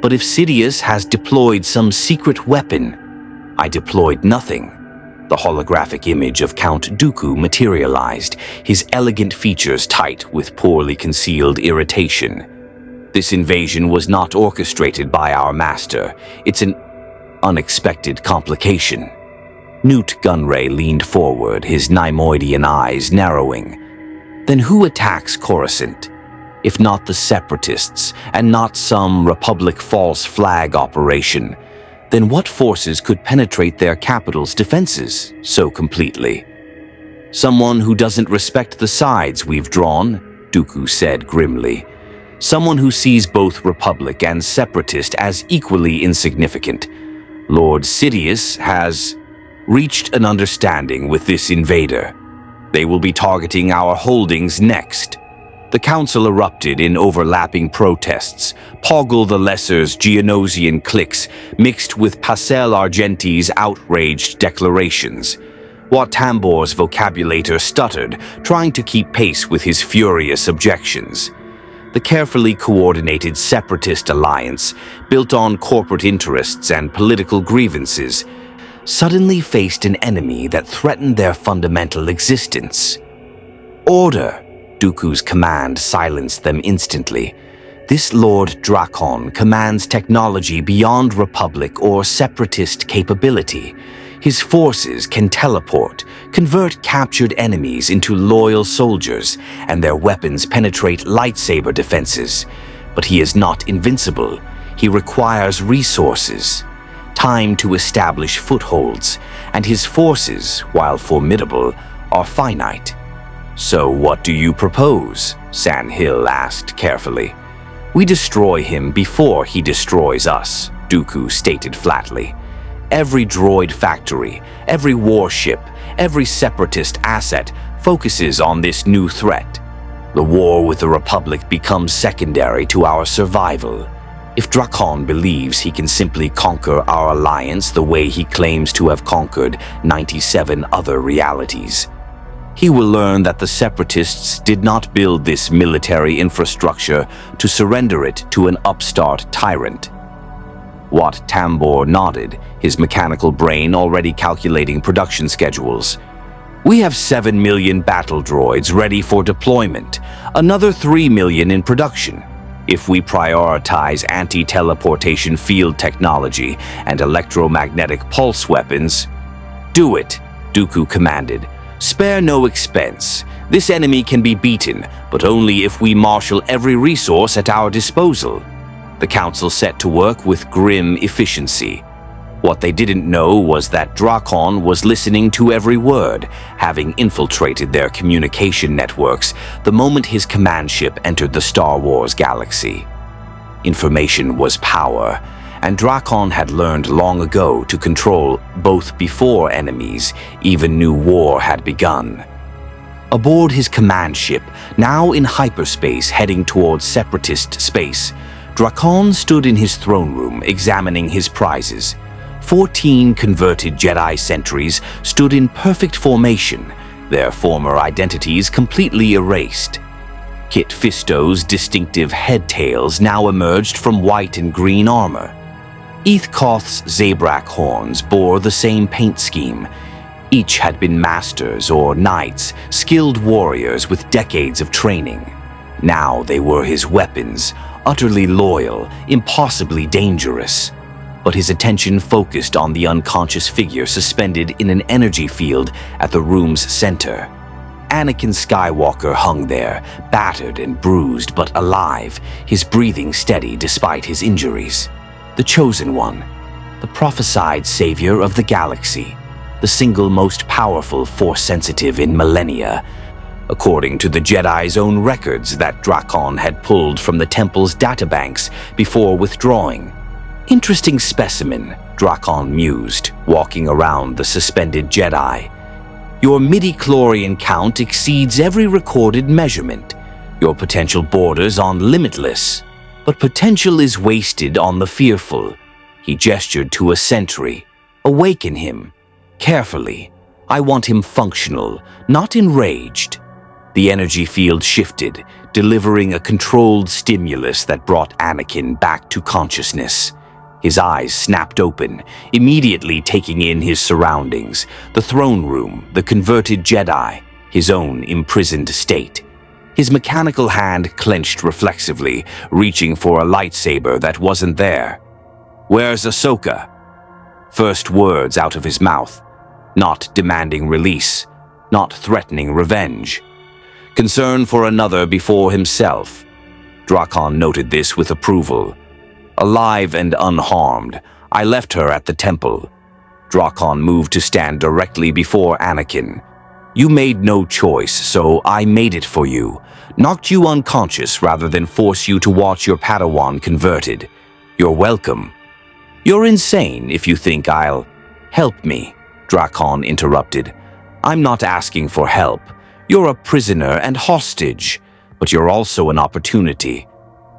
But if Sidious has deployed some secret weapon, I deployed nothing." The holographic image of Count Dooku materialized, his elegant features tight with poorly concealed irritation. "This invasion was not orchestrated by our master. It's an unexpected complication." Newt Gunray leaned forward, his Neimoidian eyes narrowing. "Then who attacks Coruscant? If not the Separatists, and not some Republic false flag operation, then what forces could penetrate their capital's defenses so completely?" "Someone who doesn't respect the sides we've drawn," Dooku said grimly. "Someone who sees both Republic and Separatist as equally insignificant. Lord Sidious has reached an understanding with this invader. They will be targeting our holdings next." The council erupted in overlapping protests, Poggle the Lesser's Geonosian cliques mixed with Pascal Argenti's outraged declarations. Wat Tambor's vocabulator stuttered, trying to keep pace with his furious objections. The carefully coordinated Separatist alliance, built on corporate interests and political grievances, suddenly faced an enemy that threatened their fundamental existence. "Order!" Dooku's command silenced them instantly. "This Lord Drakkon commands technology beyond Republic or Separatist capability. His forces can teleport, convert captured enemies into loyal soldiers, and their weapons penetrate lightsaber defenses. But he is not invincible. He requires resources, time to establish footholds, and his forces, while formidable, are finite. "So what do you propose?" Sandhill asked carefully. "We destroy him before he destroys us," Dooku stated flatly. "Every droid factory, every warship, every separatist asset focuses on this new threat. The war with the Republic becomes secondary to our survival. If Drakkon believes he can simply conquer our alliance the way he claims to have conquered 97 other realities, he will learn that the Separatists did not build this military infrastructure to surrender it to an upstart tyrant." Wat Tambor nodded, his mechanical brain already calculating production schedules. "We have 7 million battle droids ready for deployment, another 3 million in production. If we prioritize anti-teleportation field technology and electromagnetic pulse weapons—" "Do it," Dooku commanded. "Spare no expense. This enemy can be beaten, but only if we marshal every resource at our disposal." The Council set to work with grim efficiency. What they didn't know was that Drakkon was listening to every word, having infiltrated their communication networks the moment his command ship entered the Star Wars galaxy. Information was power, and Drakkon had learned long ago to control both before enemies even knew war had begun. Aboard his command ship, now in hyperspace heading towards Separatist space, Drakkon stood in his throne room examining his prizes. 14 converted Jedi sentries stood in perfect formation, their former identities completely erased. Kit Fisto's distinctive head tails now emerged from white and green armor. Koth's Zabrak horns bore the same paint scheme. Each had been masters or knights, skilled warriors with decades of training. Now they were his weapons, utterly loyal, impossibly dangerous. But his attention focused on the unconscious figure suspended in an energy field at the room's center. Anakin Skywalker hung there, battered and bruised but alive, his breathing steady despite his injuries. The Chosen One, the prophesied savior of the galaxy, the single most powerful Force-sensitive in millennia, according to the Jedi's own records that Drakkon had pulled from the temple's databanks before withdrawing. "Interesting specimen," Drakkon mused, walking around the suspended Jedi. "Your midi-chlorian count exceeds every recorded measurement. Your potential borders on limitless. But potential is wasted on the fearful." He gestured to a sentry. "Awaken him. Carefully. I want him functional, not enraged." The energy field shifted, delivering a controlled stimulus that brought Anakin back to consciousness. His eyes snapped open, immediately taking in his surroundings, the throne room, the converted Jedi, his own imprisoned state. His mechanical hand clenched reflexively, reaching for a lightsaber that wasn't there. "Where's Ahsoka?" First words out of his mouth, not demanding release, not threatening revenge. Concern for another before himself. Drakkon noted this with approval. "Alive and unharmed, I left her at the temple." Drakkon moved to stand directly before Anakin. "You made no choice, so I made it for you. Knocked you unconscious rather than force you to watch your Padawan converted. You're welcome." "You're insane if you think I'll—" "Help me," Drakkon interrupted. "I'm not asking for help. You're a prisoner and hostage, but you're also an opportunity.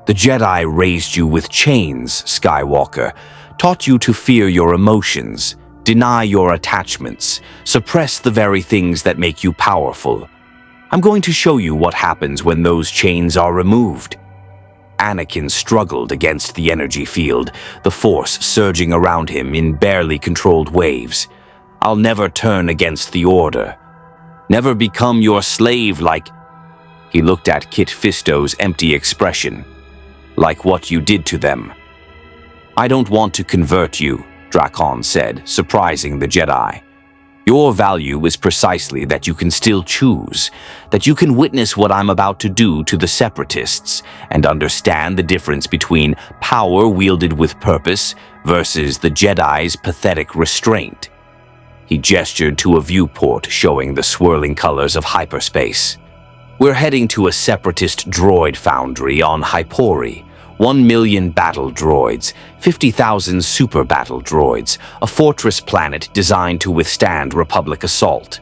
The Jedi raised you with chains, Skywalker, taught you to fear your emotions, deny your attachments, suppress the very things that make you powerful. I'm going to show you what happens when those chains are removed." Anakin struggled against the energy field, the Force surging around him in barely controlled waves. "I'll never turn against the Order. Never become your slave like—" He looked at Kit Fisto's empty expression. "Like what you did to them." "I don't want to convert you," Drakkon said, surprising the Jedi. "Your value is precisely that you can still choose, that you can witness what I'm about to do to the Separatists and understand the difference between power wielded with purpose versus the Jedi's pathetic restraint." He gestured to a viewport showing the swirling colors of hyperspace. We're heading to a separatist droid foundry on Hypori. 1 million battle droids, 50,000 super battle droids, a fortress planet designed to withstand Republic assault.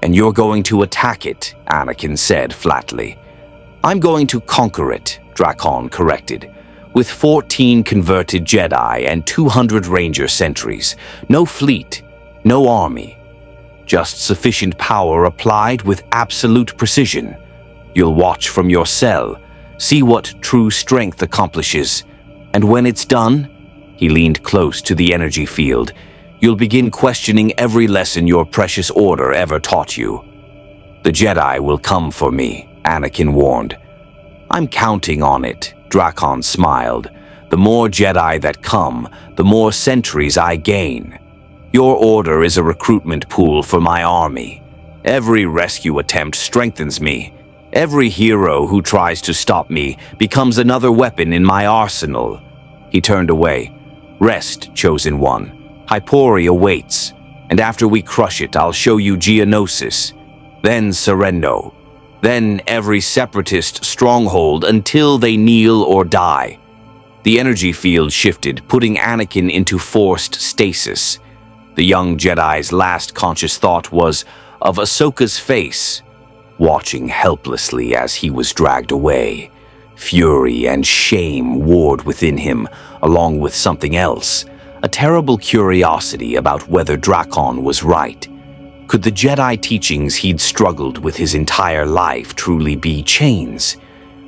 And you're going to attack it, Anakin said flatly. I'm going to conquer it, Drakkon corrected. With 14 converted Jedi and 200 Ranger Sentries, no fleet, no army. Just sufficient power applied with absolute precision. You'll watch from your cell, see what true strength accomplishes, and when it's done, he leaned close to the energy field, you'll begin questioning every lesson your precious order ever taught you. The Jedi will come for me, Anakin warned. I'm counting on it, Drakkon smiled. The more Jedi that come, the more sentries I gain. Your order is a recruitment pool for my army. Every rescue attempt strengthens me. Every hero who tries to stop me becomes another weapon in my arsenal. He turned away. Rest, chosen one. Hypori awaits, and after we crush it, I'll show you Geonosis. Then Sereno. Then every separatist stronghold until they kneel or die. The energy field shifted, putting Anakin into forced stasis. The young Jedi's last conscious thought was of Ahsoka's face, watching helplessly as he was dragged away. Fury and shame warred within him, along with something else, a terrible curiosity about whether Drakkon was right. Could the Jedi teachings he'd struggled with his entire life truly be chains?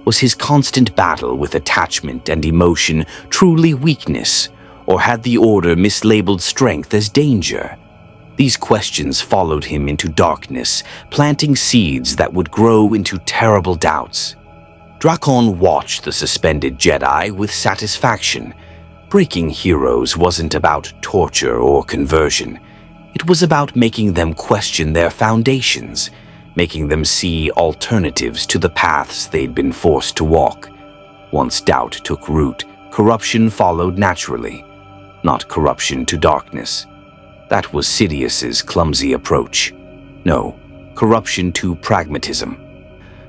Was his constant battle with attachment and emotion truly weakness, or had the Order mislabeled strength as danger? These questions followed him into darkness, planting seeds that would grow into terrible doubts. Drakkon watched the suspended Jedi with satisfaction. Breaking heroes wasn't about torture or conversion. It was about making them question their foundations, making them see alternatives to the paths they'd been forced to walk. Once doubt took root, corruption followed naturally, not corruption to darkness. That was Sidious's clumsy approach. No, corruption to pragmatism.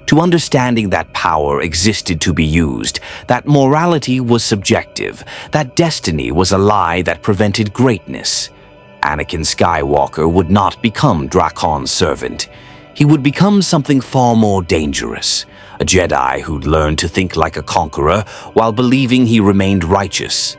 To understanding that power existed to be used, that morality was subjective, that destiny was a lie that prevented greatness. Anakin Skywalker would not become Drakkon's servant. He would become something far more dangerous, a Jedi who'd learned to think like a conqueror while believing he remained righteous.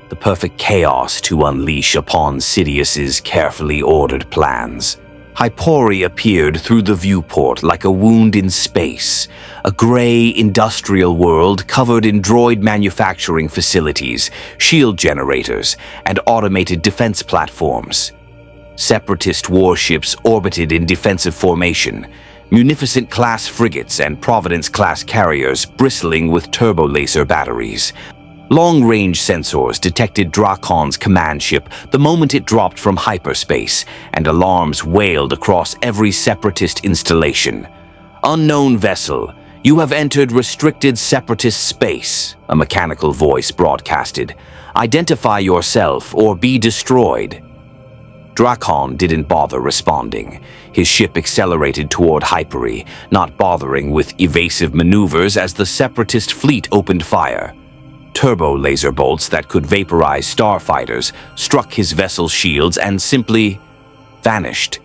The perfect chaos to unleash upon Sidious's carefully ordered plans. Hypori appeared through the viewport like a wound in space, a gray industrial world covered in droid manufacturing facilities, shield generators, and automated defense platforms. Separatist warships orbited in defensive formation, Munificent-class frigates and Providence-class carriers bristling with turbo-laser batteries. Long-range sensors detected Drakkon's command ship the moment it dropped from hyperspace, and alarms wailed across every Separatist installation. "Unknown vessel, you have entered restricted Separatist space," a mechanical voice broadcasted. "Identify yourself or be destroyed." Drakkon didn't bother responding. His ship accelerated toward Hyperi, not bothering with evasive maneuvers as the Separatist fleet opened fire. Turbo laser bolts that could vaporize starfighters struck his vessel's shields and simply vanished.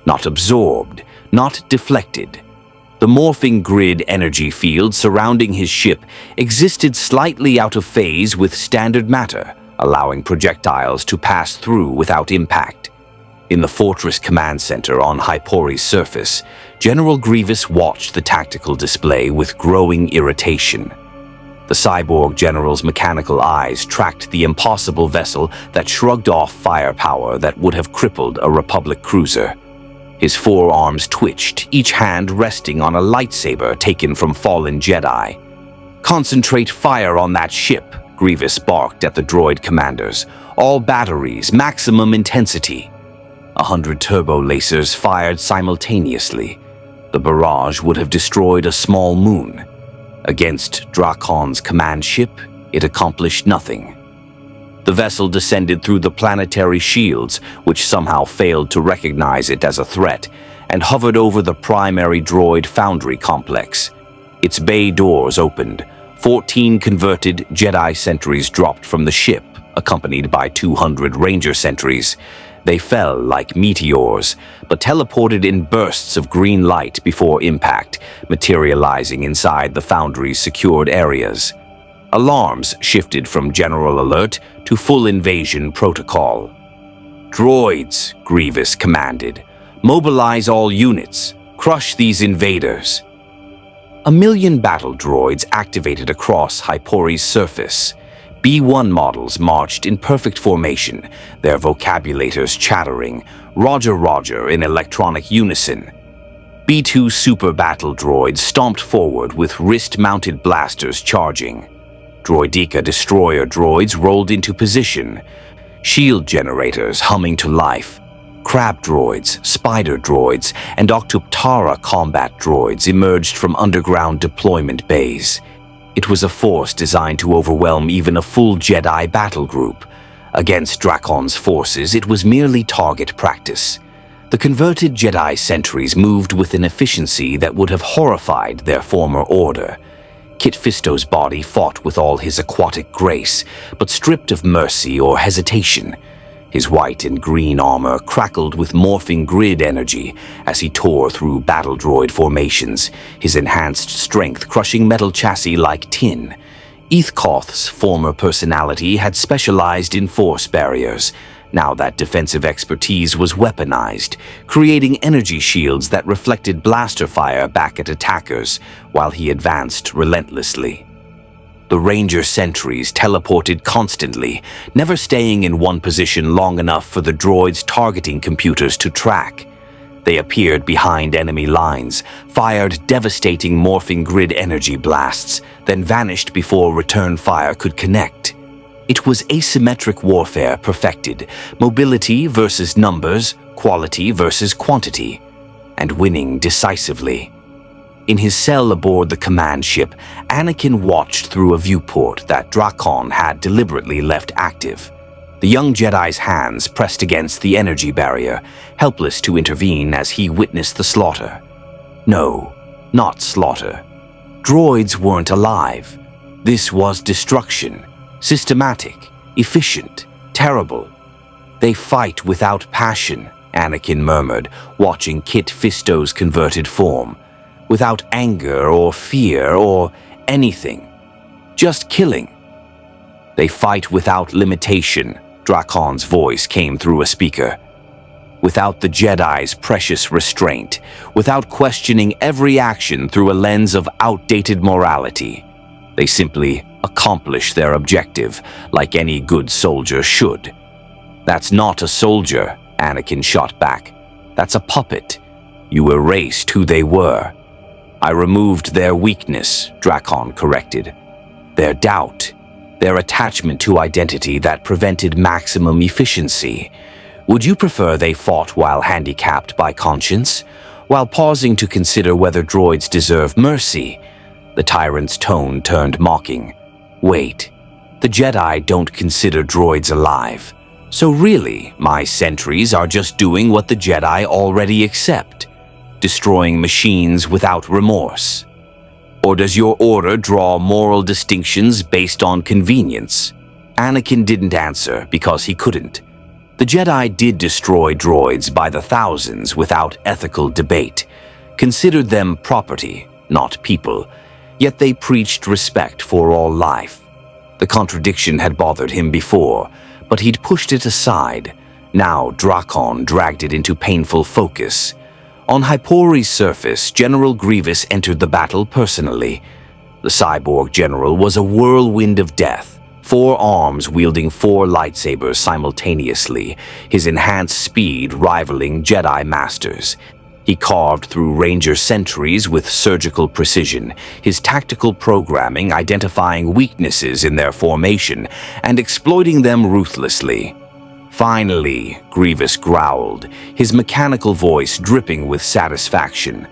Not absorbed, not deflected. The morphing grid energy field surrounding his ship existed slightly out of phase with standard matter, allowing projectiles to pass through without impact. In the Fortress Command Center on Hypori's surface, General Grievous watched the tactical display with growing irritation. The cyborg general's mechanical eyes tracked the impossible vessel that shrugged off firepower that would have crippled a Republic cruiser. His forearms twitched, each hand resting on a lightsaber taken from fallen Jedi. "Concentrate fire on that ship," Grievous barked at the droid commanders. "All batteries, maximum intensity." 100 turbo lasers fired simultaneously. The barrage would have destroyed a small moon. Against Drakkon's command ship, it accomplished nothing. The vessel descended through the planetary shields, which somehow failed to recognize it as a threat, and hovered over the primary droid foundry complex. Its bay doors opened. 14 converted Jedi sentries dropped from the ship, accompanied by 200 Ranger Sentries. They fell like meteors, but teleported in bursts of green light before impact, materializing inside the foundry's secured areas. Alarms shifted from general alert to full invasion protocol. "Droids," Grievous commanded. "Mobilize all units. Crush these invaders." 1,000,000 battle droids activated across Hypori's surface. B-1 models marched in perfect formation, their vocabulators chattering, "Roger, Roger," in electronic unison. B-2 super battle droids stomped forward with wrist-mounted blasters charging. Droideka destroyer droids rolled into position, shield generators humming to life. Crab droids, spider droids, and Octoptara combat droids emerged from underground deployment bays. It was a force designed to overwhelm even a full Jedi battle group. Against Drakkon's forces, it was merely target practice. The converted Jedi sentries moved with an efficiency that would have horrified their former order. Kit Fisto's body fought with all his aquatic grace, but stripped of mercy or hesitation. His white and green armor crackled with morphing grid energy as he tore through battle droid formations, his enhanced strength crushing metal chassis like tin. Ethkoth's former personality had specialized in force barriers. Now that defensive expertise was weaponized, creating energy shields that reflected blaster fire back at attackers while he advanced relentlessly. The Ranger Sentries teleported constantly, never staying in one position long enough for the droids' targeting computers to track. They appeared behind enemy lines, fired devastating morphing grid energy blasts, then vanished before return fire could connect. It was asymmetric warfare perfected, mobility versus numbers, quality versus quantity, and winning decisively. In his cell aboard the command ship, Anakin watched through a viewport that Drakkon had deliberately left active. The young Jedi's hands pressed against the energy barrier, helpless to intervene as he witnessed the slaughter. No, not slaughter. Droids weren't alive. This was destruction. Systematic, efficient, terrible. "They fight without passion," Anakin murmured, watching Kit Fisto's converted form. "Without anger or fear or anything. Just killing." "They fight without limitation," Drakkon's voice came through a speaker. "Without the Jedi's precious restraint, without questioning every action through a lens of outdated morality. They simply accomplish their objective, like any good soldier should." "That's not a soldier," Anakin shot back. "That's a puppet. You erased who they were." "I removed their weakness," Drakkon corrected. "Their doubt, their attachment to identity that prevented maximum efficiency. Would you prefer they fought while handicapped by conscience, while pausing to consider whether droids deserve mercy?" The tyrant's tone turned mocking. "Wait, the Jedi don't consider droids alive. So really, my sentries are just doing what the Jedi already accept, destroying machines without remorse. Or does your order draw moral distinctions based on convenience?" Anakin didn't answer because he couldn't. The Jedi did destroy droids by the thousands without ethical debate, considered them property, not people, yet they preached respect for all life. The contradiction had bothered him before, but he'd pushed it aside. Now Drakkon dragged it into painful focus. On Hypori's surface, General Grievous entered the battle personally. The cyborg general was a whirlwind of death, 4 arms wielding 4 lightsabers simultaneously, his enhanced speed rivaling Jedi Masters. He carved through Ranger Sentries with surgical precision, his tactical programming identifying weaknesses in their formation and exploiting them ruthlessly. "Finally," Grievous growled, his mechanical voice dripping with satisfaction.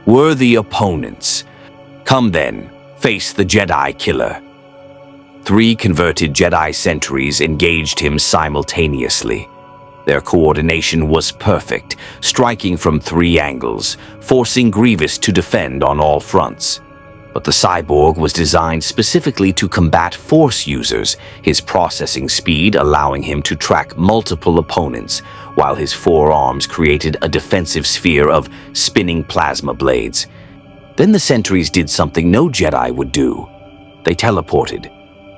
"Worthy opponents. Come then, face the Jedi killer." 3 converted Jedi sentries engaged him simultaneously. Their coordination was perfect, striking from 3 angles, forcing Grievous to defend on all fronts. But the cyborg was designed specifically to combat Force users, his processing speed allowing him to track multiple opponents, while his 4 arms created a defensive sphere of spinning plasma blades. Then the sentries did something no Jedi would do. They teleported.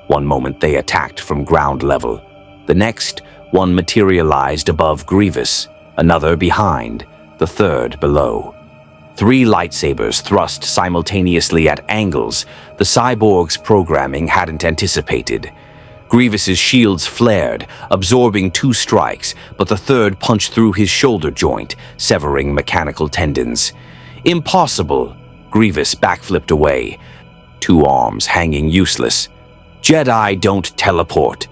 One moment they attacked from ground level. The next, one materialized above Grievous, another behind, the third below. 3 lightsabers thrust simultaneously at angles the cyborg's programming hadn't anticipated. Grievous's shields flared, absorbing 2 strikes, but the third punched through his shoulder joint, severing mechanical tendons. Impossible! Grievous backflipped away, 2 arms hanging useless. Jedi don't teleport.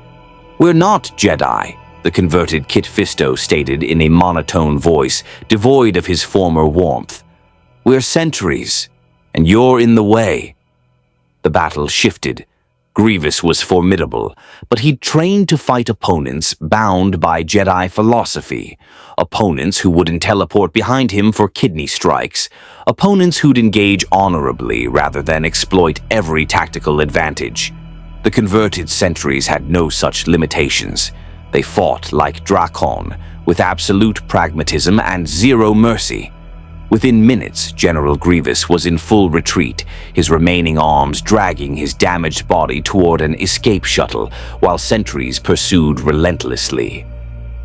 We're not Jedi, the converted Kit Fisto stated in a monotone voice devoid of his former warmth. We're sentries, and you're in the way. The battle shifted. Grievous was formidable, but he'd trained to fight opponents bound by Jedi philosophy. Opponents who wouldn't teleport behind him for kidney strikes. Opponents who'd engage honorably rather than exploit every tactical advantage. The converted sentries had no such limitations. They fought like Drakkon, with absolute pragmatism and 0 mercy. Within minutes, General Grievous was in full retreat, his remaining arms dragging his damaged body toward an escape shuttle, while sentries pursued relentlessly.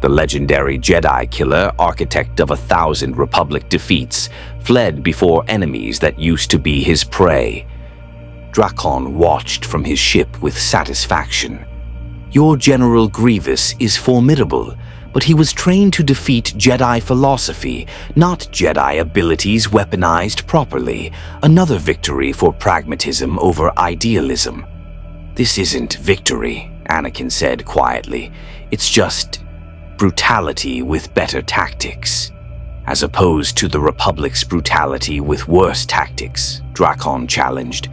The legendary Jedi killer, architect of 1,000 Republic defeats, fled before enemies that used to be his prey. Drakkon watched from his ship with satisfaction. Your General Grievous is formidable, but he was trained to defeat Jedi philosophy, not Jedi abilities weaponized properly. Another victory for pragmatism over idealism. This isn't victory, Anakin said quietly. It's just brutality with better tactics. As opposed to the Republic's brutality with worse tactics, Drakkon challenged.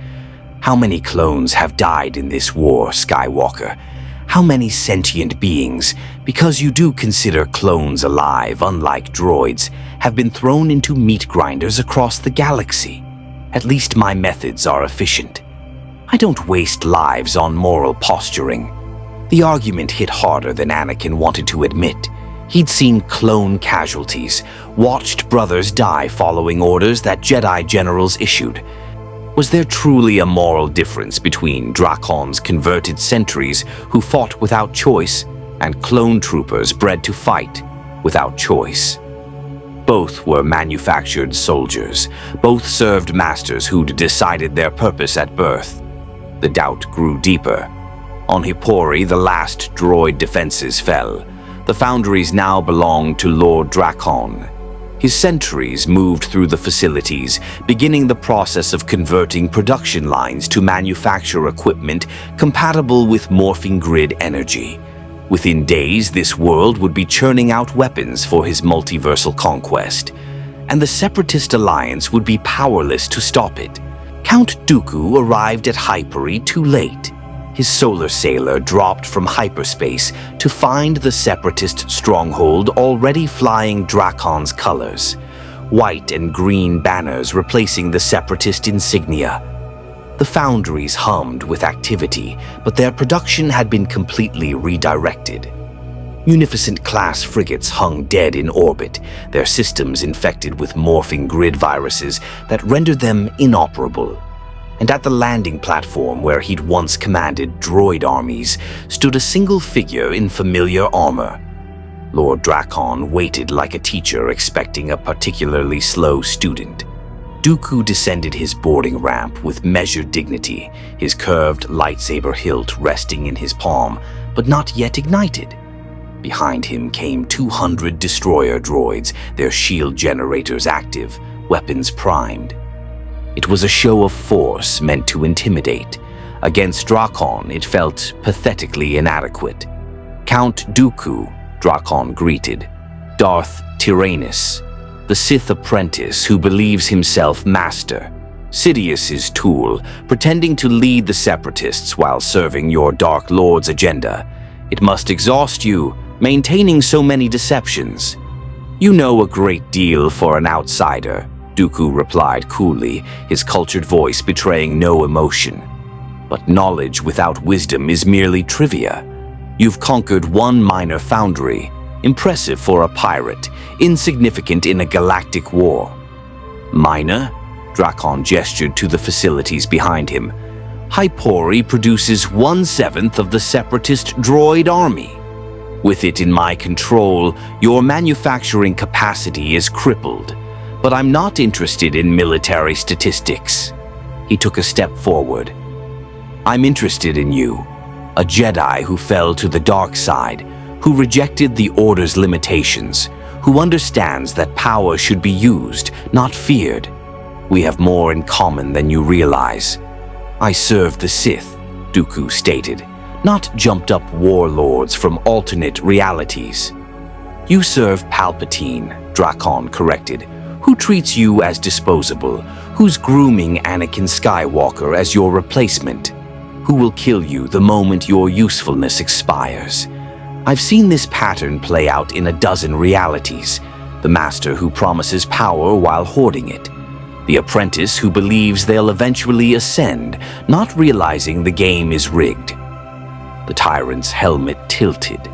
How many clones have died in this war, Skywalker? How many sentient beings, because you do consider clones alive, unlike droids, have been thrown into meat grinders across the galaxy? At least my methods are efficient. I don't waste lives on moral posturing. The argument hit harder than Anakin wanted to admit. He'd seen clone casualties, watched brothers die following orders that Jedi generals issued. Was there truly a moral difference between Drakkon's converted sentries who fought without choice and clone troopers bred to fight without choice? Both were manufactured soldiers. Both served masters who'd decided their purpose at birth. The doubt grew deeper. On Hippori, the last droid defenses fell. The foundries now belonged to Lord Drakkon. His sentries moved through the facilities, beginning the process of converting production lines to manufacture equipment compatible with morphing grid energy. Within days, this world would be churning out weapons for his multiversal conquest, and the Separatist Alliance would be powerless to stop it. Count Dooku arrived at Hippori too late. His solar sailor dropped from hyperspace to find the Separatist stronghold already flying Drakkon's colors, white and green banners replacing the Separatist insignia. The foundries hummed with activity, but their production had been completely redirected. Munificent-class frigates hung dead in orbit, their systems infected with morphing grid viruses that rendered them inoperable. And at the landing platform where he'd once commanded droid armies stood a single figure in familiar armor. Lord Drakkon waited like a teacher expecting a particularly slow student. Dooku descended his boarding ramp with measured dignity, his curved lightsaber hilt resting in his palm, but not yet ignited. Behind him came 200 destroyer droids, their shield generators active, weapons primed. It was a show of force meant to intimidate. Against Drakkon, it felt pathetically inadequate. Count Dooku, Drakkon greeted. Darth Tyrannus, the Sith apprentice who believes himself master. Sidious's tool, pretending to lead the Separatists while serving your Dark Lord's agenda. It must exhaust you, maintaining so many deceptions? You know a great deal for an outsider, Dooku replied coolly, his cultured voice betraying no emotion. But knowledge without wisdom is merely trivia. You've conquered one minor foundry, impressive for a pirate, insignificant in a galactic war. Minor? Drakkon gestured to the facilities behind him. Hypori produces 1/7 of the Separatist droid army. With it in my control, your manufacturing capacity is crippled. But I'm not interested in military statistics. He took a step forward. I'm interested in you, a Jedi who fell to the dark side, who rejected the Order's limitations, who understands that power should be used, not feared. We have more in common than you realize. I served the Sith, Dooku stated, not jumped-up warlords from alternate realities. You serve Palpatine, Drakkon corrected, who treats you as disposable, who's grooming Anakin Skywalker as your replacement, who will kill you the moment your usefulness expires. I've seen this pattern play out in a dozen realities. The master who promises power while hoarding it. The apprentice who believes they'll eventually ascend, not realizing the game is rigged. The tyrant's helmet tilted.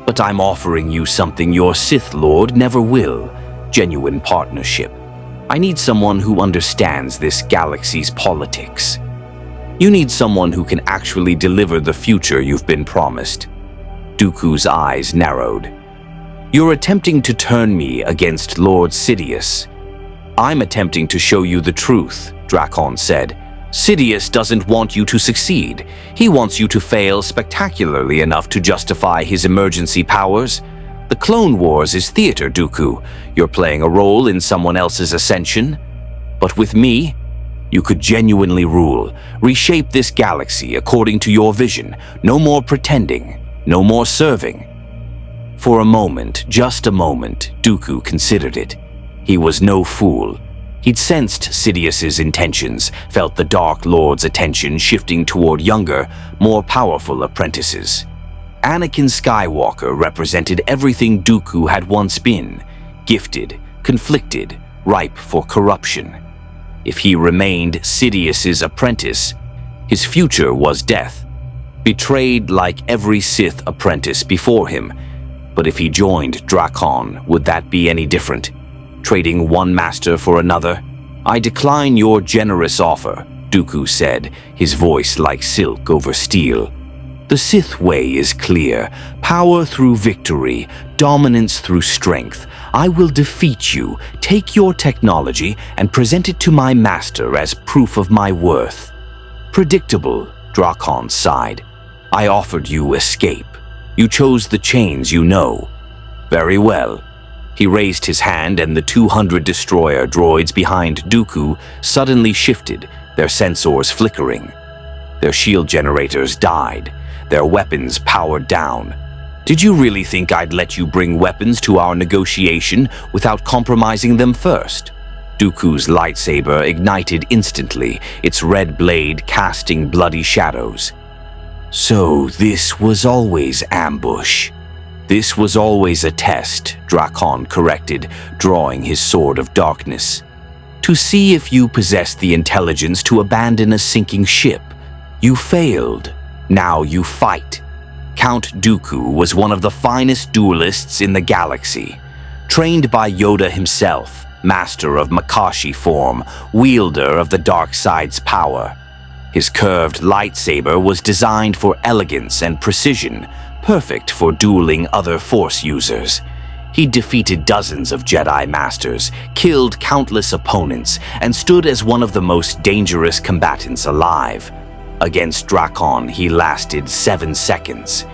But I'm offering you something your Sith Lord never will. Genuine partnership. I need someone who understands this galaxy's politics. You need someone who can actually deliver the future you've been promised. Dooku's eyes narrowed. You're attempting to turn me against Lord Sidious. I'm attempting to show you the truth, Drakkon said. Sidious doesn't want you to succeed. He wants you to fail spectacularly enough to justify his emergency powers. The Clone Wars is theater, Dooku. You're playing a role in someone else's ascension. But with me, you could genuinely rule, reshape this galaxy according to your vision. No more pretending, no more serving. For a moment, just a moment, Dooku considered it. He was no fool. He'd sensed Sidious's intentions, felt the Dark Lord's attention shifting toward younger, more powerful apprentices. Anakin Skywalker represented everything Dooku had once been, gifted, conflicted, ripe for corruption. If he remained Sidious's apprentice, his future was death, betrayed like every Sith apprentice before him. But if he joined Drakkon, would that be any different? Trading one master for another? I decline your generous offer, Dooku said, his voice like silk over steel. The Sith way is clear. Power through victory, dominance through strength. I will defeat you, take your technology, and present it to my master as proof of my worth. Predictable, Drakkon sighed. I offered you escape. You chose the chains you know. Very well. He raised his hand and the 200 destroyer droids behind Dooku suddenly shifted, their sensors flickering. Their shield generators died, their weapons powered down. Did you really think I'd let you bring weapons to our negotiation without compromising them first? Dooku's lightsaber ignited instantly, its red blade casting bloody shadows. So this was always ambush. This was always a test, Drakkon corrected, drawing his sword of darkness. To see if you possessed the intelligence to abandon a sinking ship. You failed. Now you fight. Count Dooku was one of the finest duelists in the galaxy. Trained by Yoda himself, master of Makashi form, wielder of the dark side's power. His curved lightsaber was designed for elegance and precision, perfect for dueling other Force users. He defeated dozens of Jedi Masters, killed countless opponents, and stood as one of the most dangerous combatants alive. Against Drakkon, he lasted 7 seconds.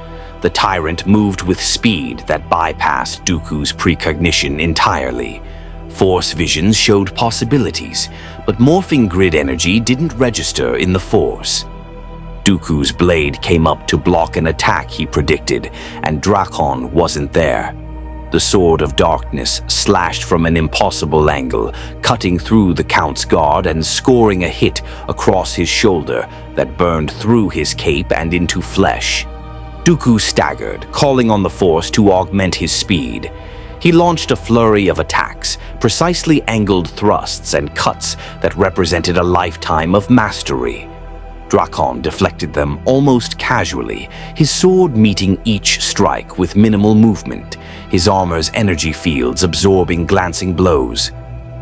The tyrant moved with speed that bypassed Dooku's precognition entirely. Force visions showed possibilities, but morphing grid energy didn't register in the Force. Dooku's blade came up to block an attack he predicted, and Drakkon wasn't there. The sword of darkness slashed from an impossible angle, cutting through the Count's guard and scoring a hit across his shoulder that burned through his cape and into flesh. Dooku staggered, calling on the Force to augment his speed. He launched a flurry of attacks, precisely angled thrusts and cuts that represented a lifetime of mastery. Drakkon deflected them almost casually, his sword meeting each strike with minimal movement, his armor's energy fields absorbing glancing blows.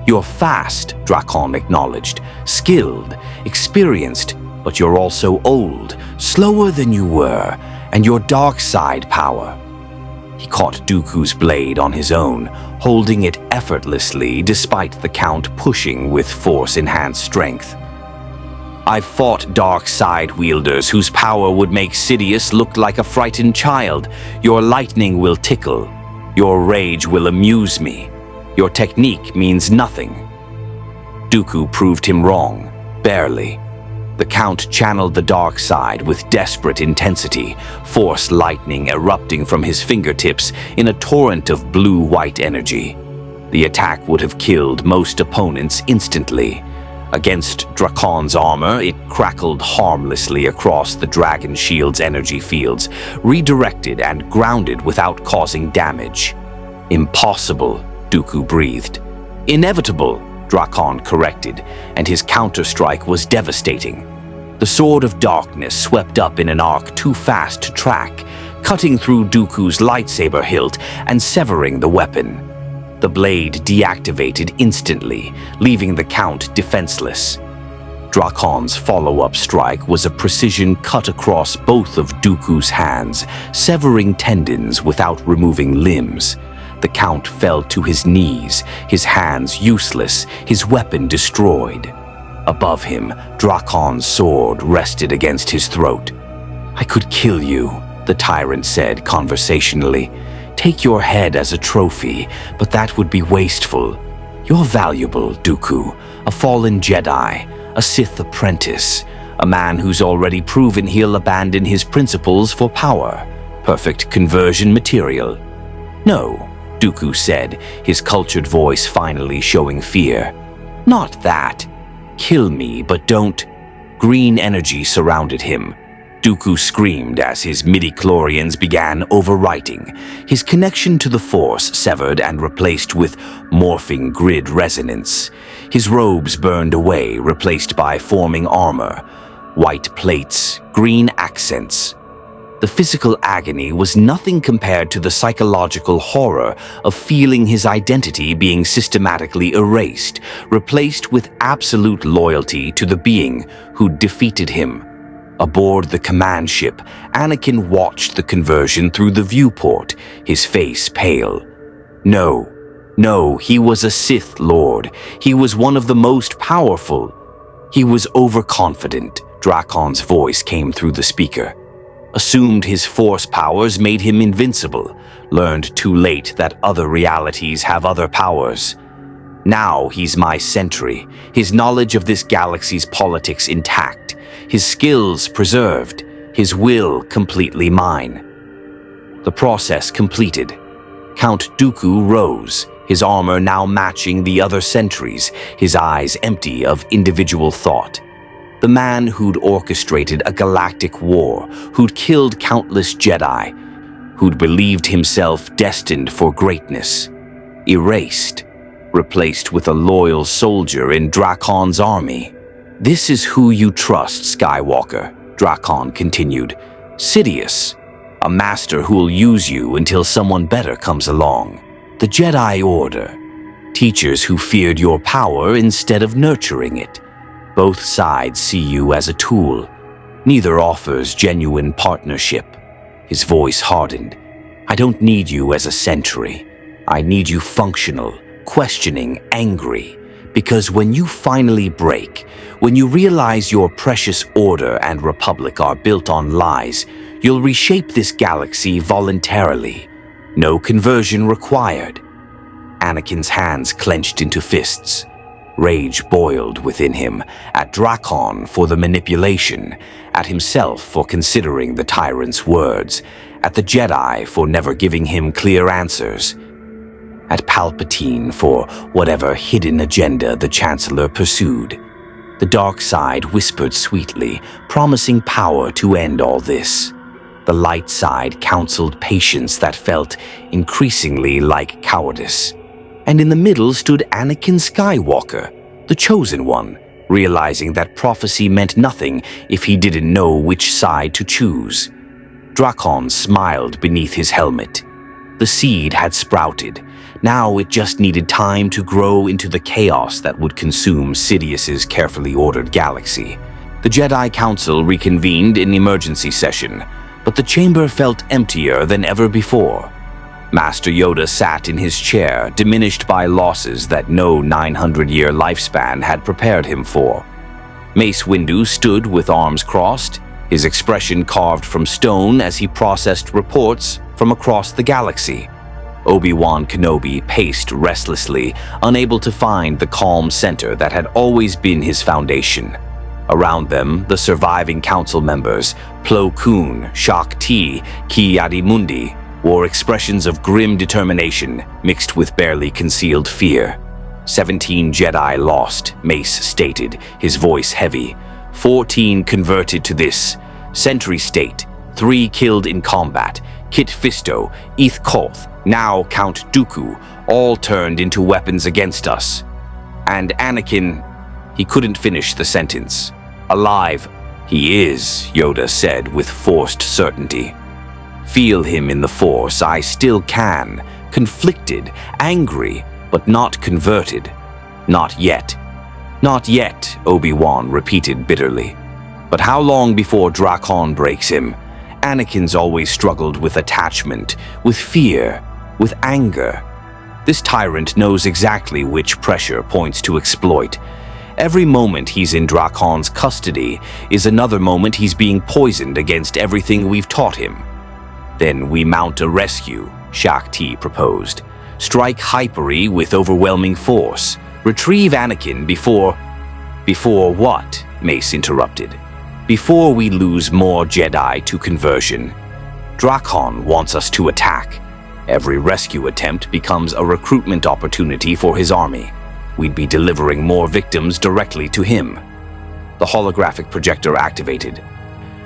"You're fast," Drakkon acknowledged, "skilled, experienced, but you're also old, slower than you were, and your dark side power." He caught Dooku's blade on his own, holding it effortlessly despite the Count pushing with Force-enhanced strength. "I've fought dark side wielders whose power would make Sidious look like a frightened child. Your lightning will tickle. Your rage will amuse me. Your technique means nothing." Dooku proved him wrong, barely. The Count channeled the dark side with desperate intensity, Force lightning erupting from his fingertips in a torrent of blue-white energy. The attack would have killed most opponents instantly. Against Drakkon's armor, it crackled harmlessly across the Dragon Shield's energy fields, redirected and grounded without causing damage. "Impossible," Dooku breathed. "Inevitable," Drakkon corrected, and his counterstrike was devastating. The Sword of Darkness swept up in an arc too fast to track, cutting through Dooku's lightsaber hilt and severing the weapon. The blade deactivated instantly, leaving the Count defenseless. Drakkon's follow-up strike was a precision cut across both of Dooku's hands, severing tendons without removing limbs. The Count fell to his knees, his hands useless, his weapon destroyed. Above him, Drakkon's sword rested against his throat. "I could kill you," the tyrant said conversationally. "Take your head as a trophy, but that would be wasteful. You're valuable, Dooku, a fallen Jedi, a Sith apprentice, a man who's already proven he'll abandon his principles for power. Perfect conversion material." "No," Dooku said, his cultured voice finally showing fear. "Not that. Kill me, but don't." Green energy surrounded him. Dooku screamed as his midichlorians began overwriting, his connection to the Force severed and replaced with morphing grid resonance. His robes burned away, replaced by forming armor, white plates, green accents. The physical agony was nothing compared to the psychological horror of feeling his identity being systematically erased, replaced with absolute loyalty to the being who defeated him. Aboard the command ship, Anakin watched the conversion through the viewport, his face pale. No, he was a Sith Lord. He was one of the most powerful. He was overconfident, Drakkon's voice came through the speaker. Assumed his Force powers made him invincible, learned too late that other realities have other powers. Now he's my sentry, his knowledge of this galaxy's politics intact, his skills preserved, his will completely mine. The process completed. Count Dooku rose, his armor now matching the other sentries, his eyes empty of individual thought. The man who'd orchestrated a galactic war, who'd killed countless Jedi, who'd believed himself destined for greatness. Erased, replaced with a loyal soldier in Drakkon's army. "This is who you trust, Skywalker," Drakkon continued. "Sidious, a master who'll use you until someone better comes along. The Jedi Order, teachers who feared your power instead of nurturing it. Both sides see you as a tool. Neither offers genuine partnership." His voice hardened. "I don't need you as a sentry. I need you functional, questioning, angry. Because when you finally break, when you realize your precious Order and Republic are built on lies, you'll reshape this galaxy voluntarily. No conversion required." Anakin's hands clenched into fists. Rage boiled within him, at Drakkon for the manipulation, at himself for considering the tyrant's words, at the Jedi for never giving him clear answers, at Palpatine for whatever hidden agenda the Chancellor pursued. The dark side whispered sweetly, promising power to end all this. The light side counseled patience that felt increasingly like cowardice. And in the middle stood Anakin Skywalker, the chosen one, realizing that prophecy meant nothing if he didn't know which side to choose. Drakkon smiled beneath his helmet. The seed had sprouted. Now it just needed time to grow into the chaos that would consume Sidious's carefully ordered galaxy. The Jedi Council reconvened in emergency session, but the chamber felt emptier than ever before. Master Yoda sat in his chair, diminished by losses that no 900-year lifespan had prepared him for. Mace Windu stood with arms crossed, his expression carved from stone as he processed reports from across the galaxy. Obi-Wan Kenobi paced restlessly, unable to find the calm center that had always been his foundation. Around them, the surviving council members, Plo Koon, Shak Ti, Ki-Adi-Mundi, wore expressions of grim determination mixed with barely concealed fear. 17 Jedi lost, Mace stated, his voice heavy. 14 converted to this. Sentry state, 3 killed in combat. Kit Fisto, Eth Koth, now Count Dooku, all turned into weapons against us. And Anakin, he couldn't finish the sentence. Alive, he is, Yoda said with forced certainty. Feel him in the Force, I still can. Conflicted, angry, but not converted. Not yet. Not yet, Obi-Wan repeated bitterly. But how long before Drakkon breaks him? Anakin's always struggled with attachment, with fear, with anger. This tyrant knows exactly which pressure points to exploit. Every moment he's in Drakkon's custody is another moment he's being poisoned against everything we've taught him. Then we mount a rescue, Shak Ti proposed. Strike Hyperi with overwhelming force. Retrieve Anakin before... Before what? Mace interrupted. Before we lose more Jedi to conversion. Drakkon wants us to attack. Every rescue attempt becomes a recruitment opportunity for his army. We'd be delivering more victims directly to him. The holographic projector activated,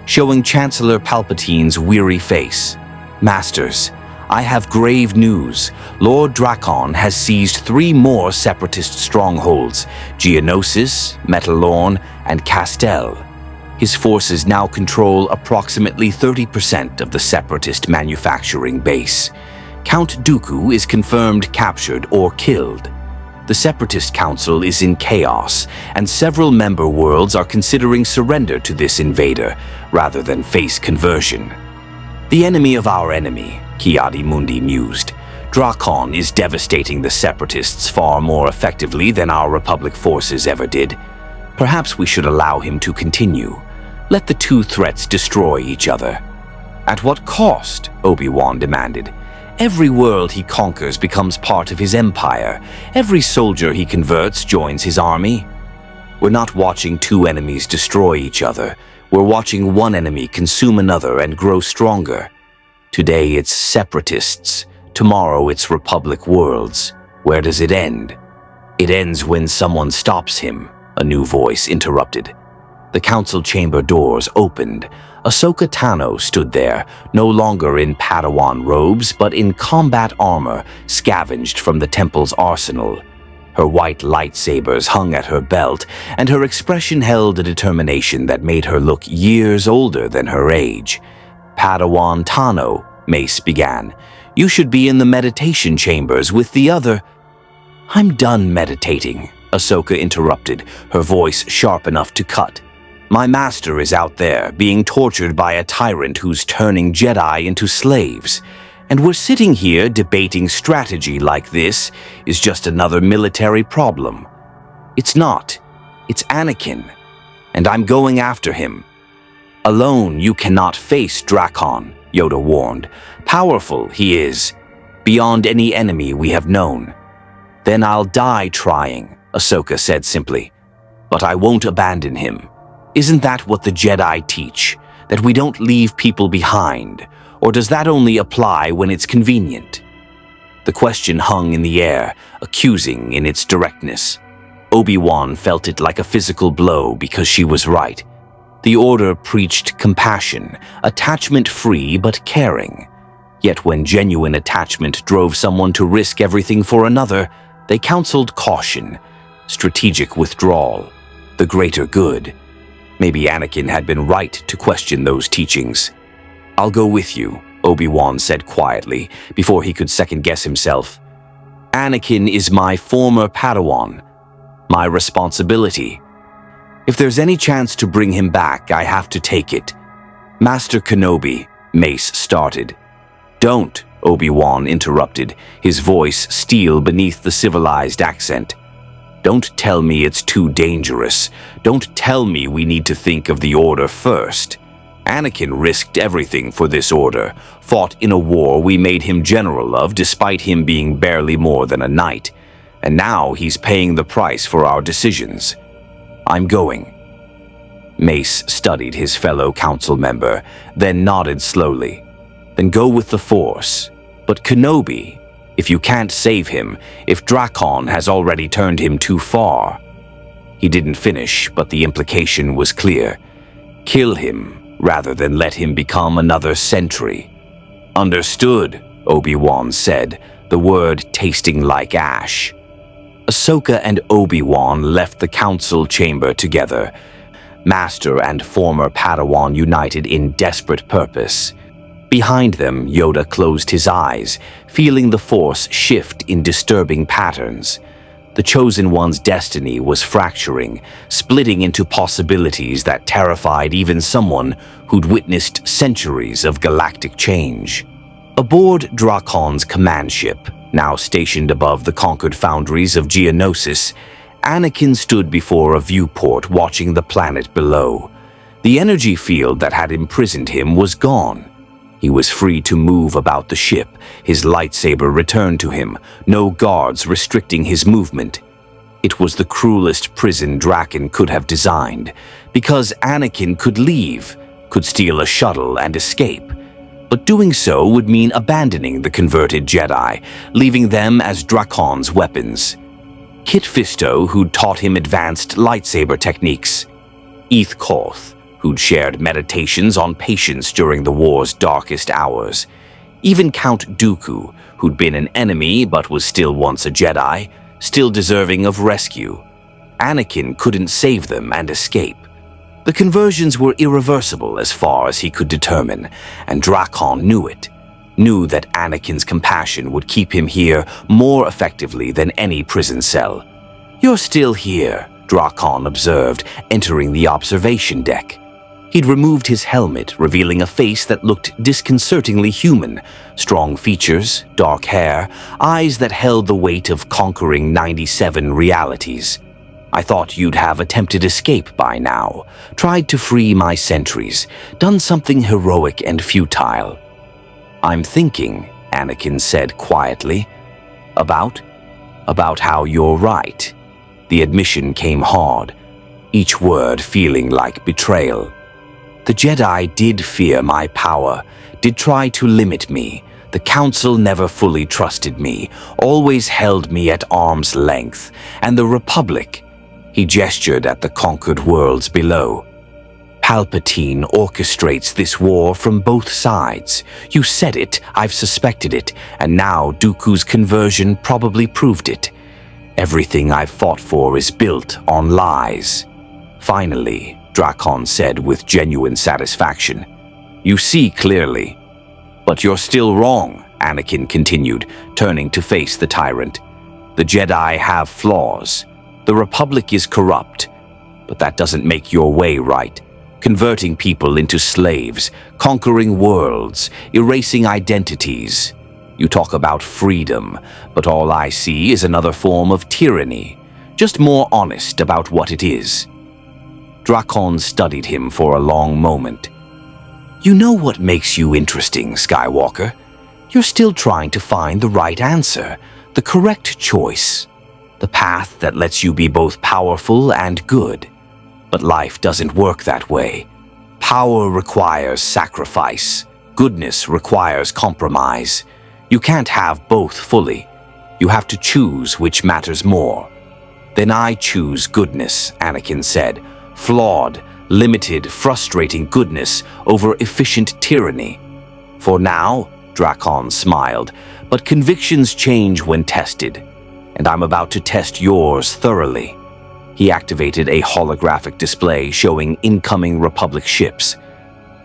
showing Chancellor Palpatine's weary face. Masters, I have grave news. Lord Drakkon has seized 3 more separatist strongholds, Geonosis, Metalorn, and Castel. His forces now control approximately 30% of the separatist manufacturing base. Count Dooku is confirmed captured or killed. The Separatist Council is in chaos, and several member worlds are considering surrender to this invader rather than face conversion. The enemy of our enemy, Ki-Adi-Mundi mused. Drakkon is devastating the Separatists far more effectively than our Republic forces ever did. Perhaps we should allow him to continue. Let the 2 threats destroy each other. At what cost? Obi-Wan demanded. Every world he conquers becomes part of his empire. Every soldier he converts joins his army. We're not watching 2 enemies destroy each other. We're watching one enemy consume another and grow stronger. Today it's separatists. Tomorrow it's Republic worlds. Where does it end? It ends when someone stops him, a new voice interrupted. The council chamber doors opened. Ahsoka Tano stood there, no longer in Padawan robes, but in combat armor scavenged from the temple's arsenal. Her white lightsabers hung at her belt, and her expression held a determination that made her look years older than her age. Padawan Tano, Mace began. You should be in the meditation chambers with the other... I'm done meditating, Ahsoka interrupted, her voice sharp enough to cut. My master is out there, being tortured by a tyrant who's turning Jedi into slaves. And we're sitting here debating strategy like this is just another military problem. It's not. It's Anakin. And I'm going after him. Alone you cannot face Drakkon, Yoda warned. Powerful he is, beyond any enemy we have known. Then I'll die trying, Ahsoka said simply. But I won't abandon him. Isn't that what the Jedi teach? That we don't leave people behind? Or does that only apply when it's convenient? The question hung in the air, accusing in its directness. Obi-Wan felt it like a physical blow because she was right. The Order preached compassion, attachment-free but caring. Yet when genuine attachment drove someone to risk everything for another, they counseled caution, strategic withdrawal, the greater good. Maybe Anakin had been right to question those teachings. "I'll go with you," Obi-Wan said quietly, before he could second-guess himself. "Anakin is my former Padawan, my responsibility. If there's any chance to bring him back, I have to take it." "Master Kenobi," Mace started. "Don't," Obi-Wan interrupted, his voice steel beneath the civilized accent. "Don't tell me it's too dangerous. Don't tell me we need to think of the Order first. Anakin risked everything for this Order, fought in a war we made him general of despite him being barely more than a knight, and now he's paying the price for our decisions. I'm going." Mace studied his fellow council member, then nodded slowly. "Then go with the Force. But Kenobi, if you can't save him, if Drakkon has already turned him too far." He didn't finish, but the implication was clear. Kill him, rather than let him become another sentry. "Understood," Obi-Wan said, the word tasting like ash. Ahsoka and Obi-Wan left the council chamber together, Master and former Padawan united in desperate purpose. Behind them, Yoda closed his eyes, feeling the Force shift in disturbing patterns. The Chosen One's destiny was fracturing, splitting into possibilities that terrified even someone who'd witnessed centuries of galactic change. Aboard Drakkon's command ship, now stationed above the conquered foundries of Geonosis, Anakin stood before a viewport watching the planet below. The energy field that had imprisoned him was gone. He was free to move about the ship, his lightsaber returned to him, no guards restricting his movement. It was the cruelest prison Drakkon could have designed, because Anakin could leave, could steal a shuttle and escape. But doing so would mean abandoning the converted Jedi, leaving them as Drakkon's weapons. Kit Fisto, who'd taught him advanced lightsaber techniques. Eth Koth, who'd shared meditations on patience during the war's darkest hours. Even Count Dooku, who'd been an enemy but was still once a Jedi, still deserving of rescue. Anakin couldn't save them and escape. The conversions were irreversible as far as he could determine, and Drakkon knew it. Knew that Anakin's compassion would keep him here more effectively than any prison cell. "You're still here," Drakkon observed, entering the observation deck. He'd removed his helmet, revealing a face that looked disconcertingly human. Strong features, dark hair, eyes that held the weight of conquering 97 realities. "I thought you'd have attempted escape by now, tried to free my sentries, done something heroic and futile." "I'm thinking," Anakin said quietly, about how you're right." The admission came hard, each word feeling like betrayal. "The Jedi did fear my power, did try to limit me. The Council never fully trusted me, always held me at arm's length. And the Republic," he gestured at the conquered worlds below. "Palpatine orchestrates this war from both sides. You said it, I've suspected it, and now Dooku's conversion probably proved it. Everything I've fought for is built on lies." Finally, Drakkon said with genuine satisfaction, "You see clearly." "But you're still wrong," Anakin continued, turning to face the tyrant. "The Jedi have flaws. The Republic is corrupt. But that doesn't make your way right. Converting people into slaves, conquering worlds, erasing identities. You talk about freedom, but all I see is another form of tyranny, just more honest about what it is." Drakkon studied him for a long moment. "You know what makes you interesting, Skywalker? You're still trying to find the right answer, the correct choice, the path that lets you be both powerful and good. But life doesn't work that way. Power requires sacrifice. Goodness requires compromise. You can't have both fully. You have to choose which matters more." "Then I choose goodness," Anakin said. "Flawed, limited, frustrating goodness over efficient tyranny. For now, Drakkon smiled, but convictions change when tested, and I'm about to test yours thoroughly. He activated a holographic display showing incoming Republic ships.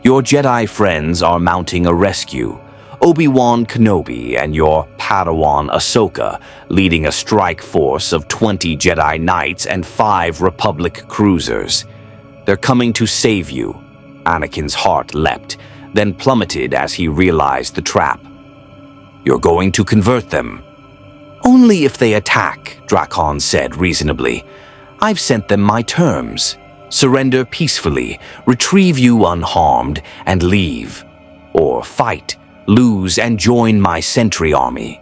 Your Jedi friends are mounting a rescue. Obi-Wan Kenobi and your Padawan Ahsoka leading a strike force of 20 Jedi Knights and 5 Republic cruisers. They're coming to save you. Anakin's heart leapt, then plummeted as he realized the trap. You're going to convert them. Only if they attack, Drakkon said reasonably. I've sent them my terms. Surrender peacefully, retrieve you unharmed, and leave. Or fight, lose, and join my sentry army.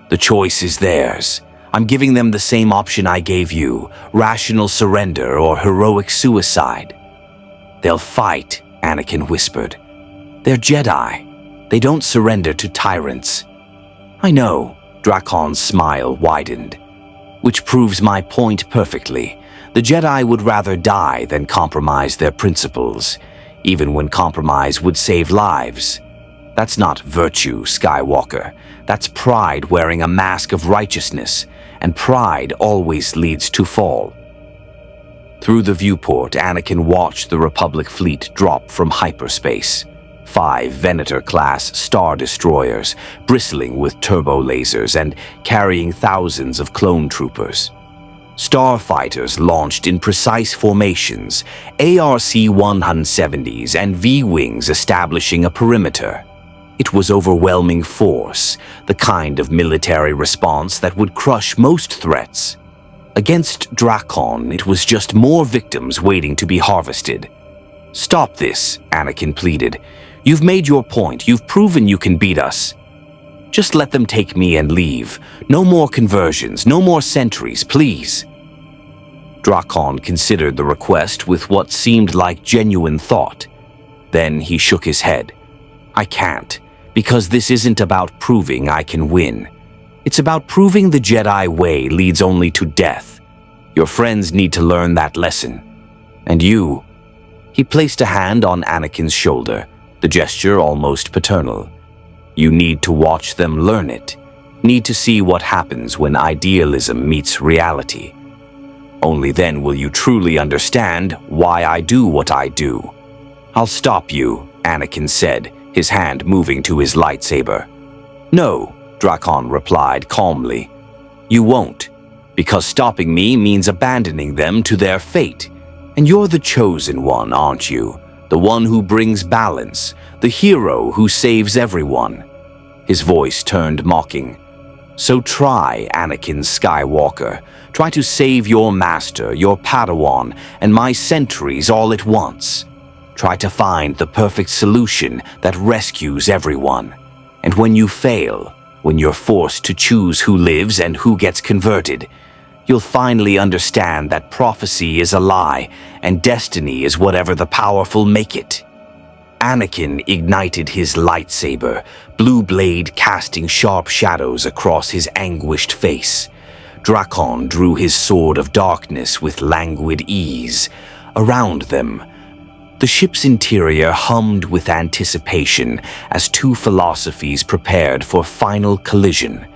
The choice is theirs. I'm giving them the same option I gave you, rational surrender or heroic suicide. They'll fight, Anakin whispered. They're Jedi. They don't surrender to tyrants. I know, Drakkon's smile widened. Which proves my point perfectly. The Jedi would rather die than compromise their principles, even when compromise would save lives. That's not virtue, Skywalker. That's pride wearing a mask of righteousness, and pride always leads to fall. Through the viewport, Anakin watched the Republic fleet drop from hyperspace. 5 Venator-class star destroyers, bristling with turbo lasers and carrying thousands of clone troopers. Starfighters launched in precise formations, ARC-170s and V-wings establishing a perimeter. It was overwhelming force, the kind of military response that would crush most threats. Against Drakkon, it was just more victims waiting to be harvested. Stop this, Anakin pleaded. You've made your point. You've proven you can beat us. Just let them take me and leave. No more conversions, no more sentries, please. Drakkon considered the request with what seemed like genuine thought. Then he shook his head. I can't, because this isn't about proving I can win. It's about proving the Jedi way leads only to death. Your friends need to learn that lesson. And you... He placed a hand on Anakin's shoulder, the gesture almost paternal. You need to watch them learn it. Need to see what happens when idealism meets reality. Only then will you truly understand why I do what I do. I'll stop you, Anakin said, his hand moving to his lightsaber. No, Drakkon replied calmly. You won't, because stopping me means abandoning them to their fate. And you're the chosen one, aren't you? The one who brings balance, the hero who saves everyone. His voice turned mocking. So try, Anakin Skywalker. Try to save your master, your Padawan, and my sentries all at once. Try to find the perfect solution that rescues everyone. And when you fail, when you're forced to choose who lives and who gets converted, you'll finally understand that prophecy is a lie and destiny is whatever the powerful make it. Anakin ignited his lightsaber, blue blade casting sharp shadows across his anguished face. Drakkon drew his sword of darkness with languid ease. Around them, the ship's interior hummed with anticipation as 2 philosophies prepared for final collision.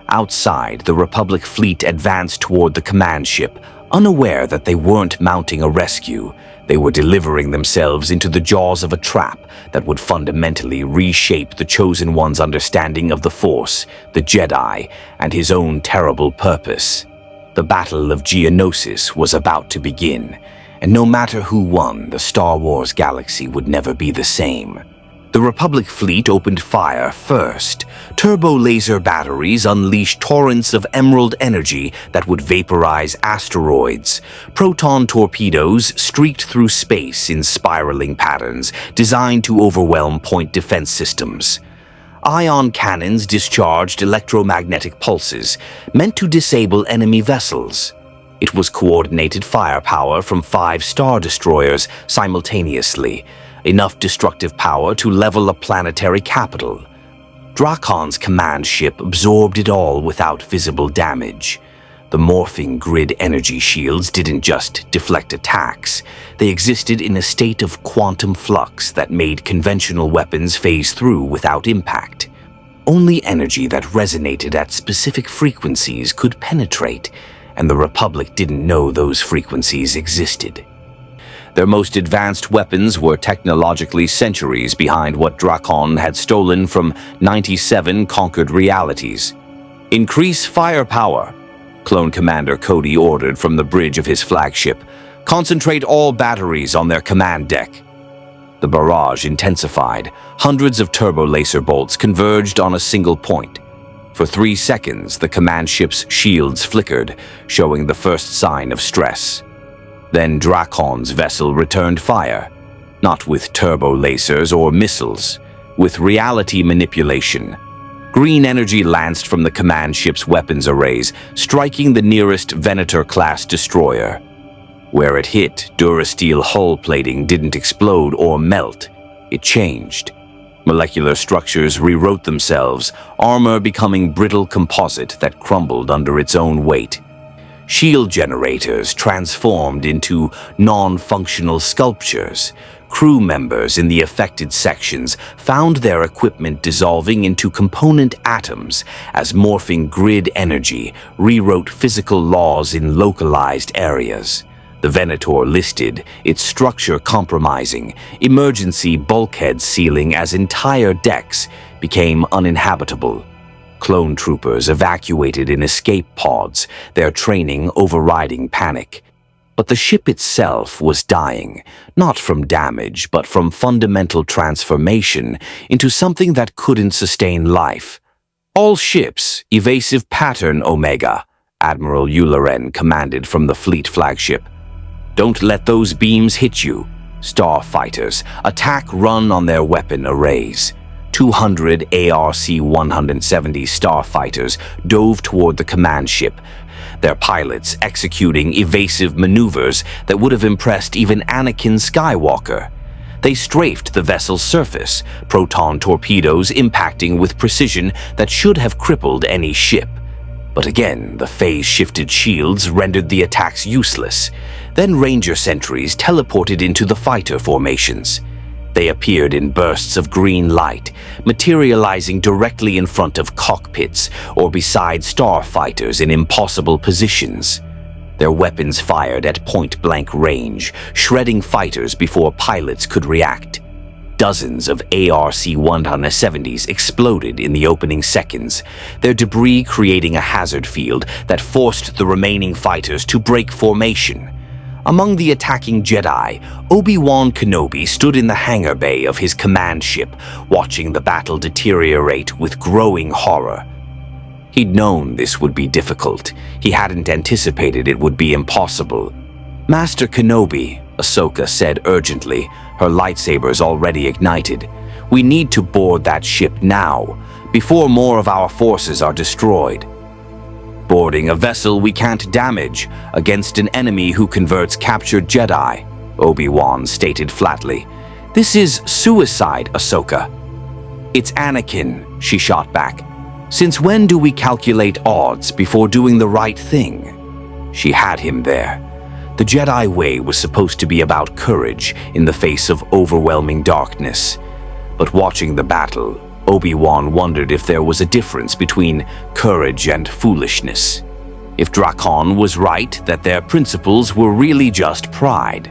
Outside, the Republic fleet advanced toward the command ship, unaware that they weren't mounting a rescue. They were delivering themselves into the jaws of a trap that would fundamentally reshape the Chosen One's understanding of the Force, the Jedi, and his own terrible purpose. The Battle of Geonosis was about to begin, and no matter who won, the Star Wars galaxy would never be the same. The Republic fleet opened fire first. Turbo laser batteries unleashed torrents of emerald energy that would vaporize asteroids. Proton torpedoes streaked through space in spiraling patterns designed to overwhelm point defense systems. Ion cannons discharged electromagnetic pulses meant to disable enemy vessels. It was coordinated firepower from 5 star destroyers simultaneously, enough destructive power to level a planetary capital. Drakkon's command ship absorbed it all without visible damage. The morphing grid energy shields didn't just deflect attacks. They existed in a state of quantum flux that made conventional weapons phase through without impact. Only energy that resonated at specific frequencies could penetrate, and the Republic didn't know those frequencies existed. Their most advanced weapons were technologically centuries behind what Drakkon had stolen from 97 conquered realities. "Increase firepower," Clone Commander Cody ordered from the bridge of his flagship. "Concentrate all batteries on their command deck." The barrage intensified. Hundreds of turbo laser bolts converged on a single point. For 3 seconds, the command ship's shields flickered, showing the first sign of stress. Then Drakkon's vessel returned fire, not with turbo lasers or missiles, with reality manipulation. Green energy lanced from the command ship's weapons arrays, striking the nearest Venator-class destroyer. Where it hit, Durasteel hull plating didn't explode or melt. It changed. Molecular structures rewrote themselves, armor becoming brittle composite that crumbled under its own weight. Shield generators transformed into non-functional sculptures. Crew members in the affected sections found their equipment dissolving into component atoms as morphing grid energy rewrote physical laws in localized areas. The Venator listed, its structure compromising, emergency bulkhead sealing as entire decks became uninhabitable. Clone troopers evacuated in escape pods, their training overriding panic. But the ship itself was dying, not from damage, but from fundamental transformation into something that couldn't sustain life. "All ships, evasive pattern Omega," Admiral Yularen commanded from the fleet flagship. "Don't let those beams hit you. Starfighters, attack run on their weapon arrays." 200 ARC-170 starfighters dove toward the command ship, their pilots executing evasive maneuvers that would have impressed even Anakin Skywalker. They strafed the vessel's surface, proton torpedoes impacting with precision that should have crippled any ship. But again, the phase-shifted shields rendered the attacks useless. Then Ranger Sentries teleported into the fighter formations. They appeared in bursts of green light, materializing directly in front of cockpits or beside starfighters in impossible positions. Their weapons fired at point-blank range, shredding fighters before pilots could react. Dozens of ARC-170s exploded in the opening seconds, their debris creating a hazard field that forced the remaining fighters to break formation. Among the attacking Jedi, Obi-Wan Kenobi stood in the hangar bay of his command ship, watching the battle deteriorate with growing horror. He'd known this would be difficult. He hadn't anticipated it would be impossible. "Master Kenobi," Ahsoka said urgently, her lightsabers already ignited. "We need to board that ship now, before more of our forces are destroyed." "Boarding a vessel we can't damage against an enemy who converts captured Jedi," Obi-Wan stated flatly. "This is suicide, Ahsoka." "It's Anakin," she shot back. "Since when do we calculate odds before doing the right thing?" She had him there. The Jedi way was supposed to be about courage in the face of overwhelming darkness. But watching the battle, Obi-Wan wondered if there was a difference between courage and foolishness. If Drakkon was right that their principles were really just pride.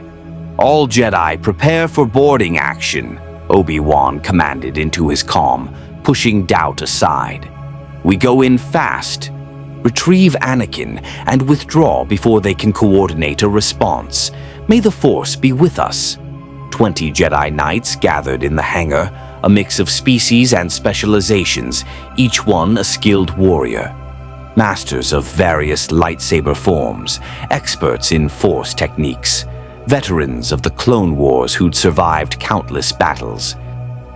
"All Jedi prepare for boarding action," Obi-Wan commanded into his calm, pushing doubt aside. "We go in fast. Retrieve Anakin and withdraw before they can coordinate a response. May the Force be with us." 20 Jedi Knights gathered in the hangar, a mix of species and specializations, each one a skilled warrior. Masters of various lightsaber forms, experts in Force techniques, veterans of the Clone Wars who'd survived countless battles.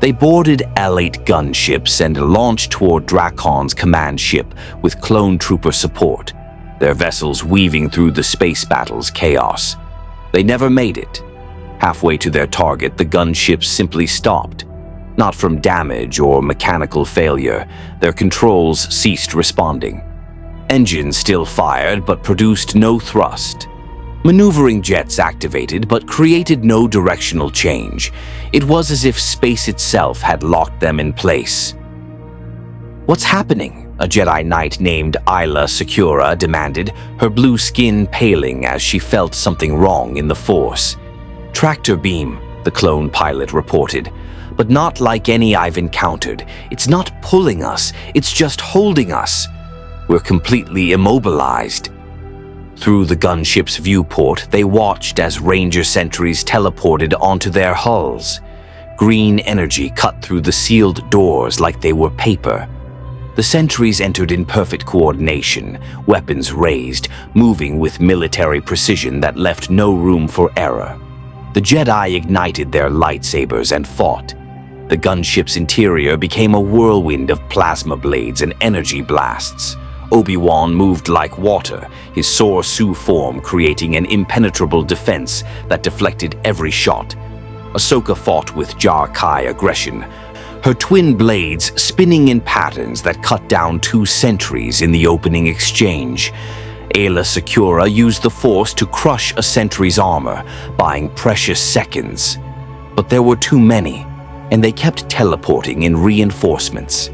They boarded L8 gunships and launched toward Drakkon's command ship with clone trooper support, their vessels weaving through the space battle's chaos. They never made it. Halfway to their target, the gunships simply stopped. Not from damage or mechanical failure, their controls ceased responding. Engines still fired but produced no thrust. Maneuvering jets activated but created no directional change. It was as if space itself had locked them in place. "What's happening?" a Jedi Knight named Isla Secura demanded, her blue skin paling as she felt something wrong in the Force. "Tractor beam," the clone pilot reported, "but not like any I've encountered. It's not pulling us, it's just holding us. We're completely immobilized." Through the gunship's viewport, they watched as Ranger Sentries teleported onto their hulls. Green energy cut through the sealed doors like they were paper. The sentries entered in perfect coordination, weapons raised, moving with military precision that left no room for error. The Jedi ignited their lightsabers and fought. The gunship's interior became a whirlwind of plasma blades and energy blasts. Obi-Wan moved like water, his Sor-Su form creating an impenetrable defense that deflected every shot. Ahsoka fought with Jar Kai aggression, her twin blades spinning in patterns that cut down 2 sentries in the opening exchange. Aayla Secura used the Force to crush a sentry's armor, buying precious seconds. But there were too many, and they kept teleporting in reinforcements.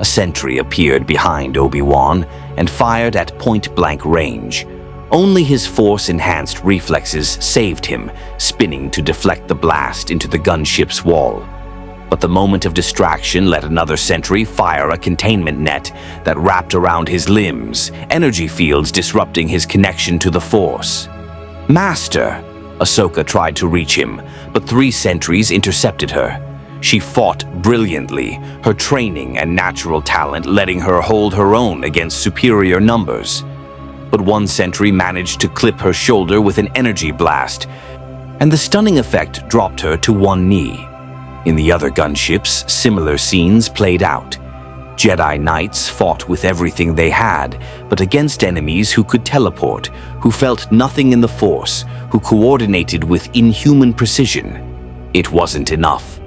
A sentry appeared behind Obi-Wan and fired at point-blank range. Only his Force-enhanced reflexes saved him, spinning to deflect the blast into the gunship's wall. But the moment of distraction let another sentry fire a containment net that wrapped around his limbs, energy fields disrupting his connection to the Force. "Master!" Ahsoka tried to reach him, but 3 sentries intercepted her. She fought brilliantly, her training and natural talent letting her hold her own against superior numbers. But 1 sentry managed to clip her shoulder with an energy blast, and the stunning effect dropped her to 1 knee. In the other gunships, similar scenes played out. Jedi Knights fought with everything they had, but against enemies who could teleport, who felt nothing in the Force, who coordinated with inhuman precision. It wasn't enough.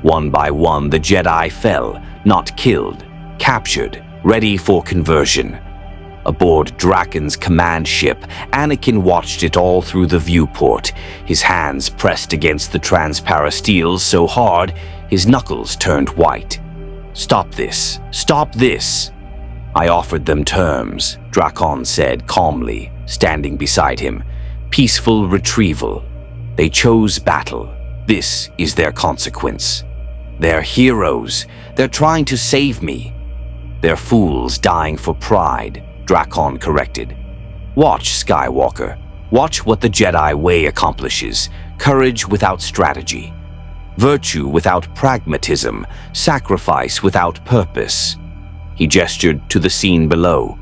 One by one, the Jedi fell, not killed, captured, ready for conversion. Aboard Drakkon's command ship, Anakin watched it all through the viewport, his hands pressed against the transparasteel so hard his knuckles turned white. "Stop this! Stop this!" "I offered them terms," Drakkon said calmly, standing beside him. "Peaceful retrieval. They chose battle. This is their consequence. They're heroes. They're trying to save me." "They're fools dying for pride," Drakkon corrected. "Watch, Skywalker. Watch what the Jedi way accomplishes. Courage without strategy. Virtue without pragmatism. Sacrifice without purpose." He gestured to the scene below.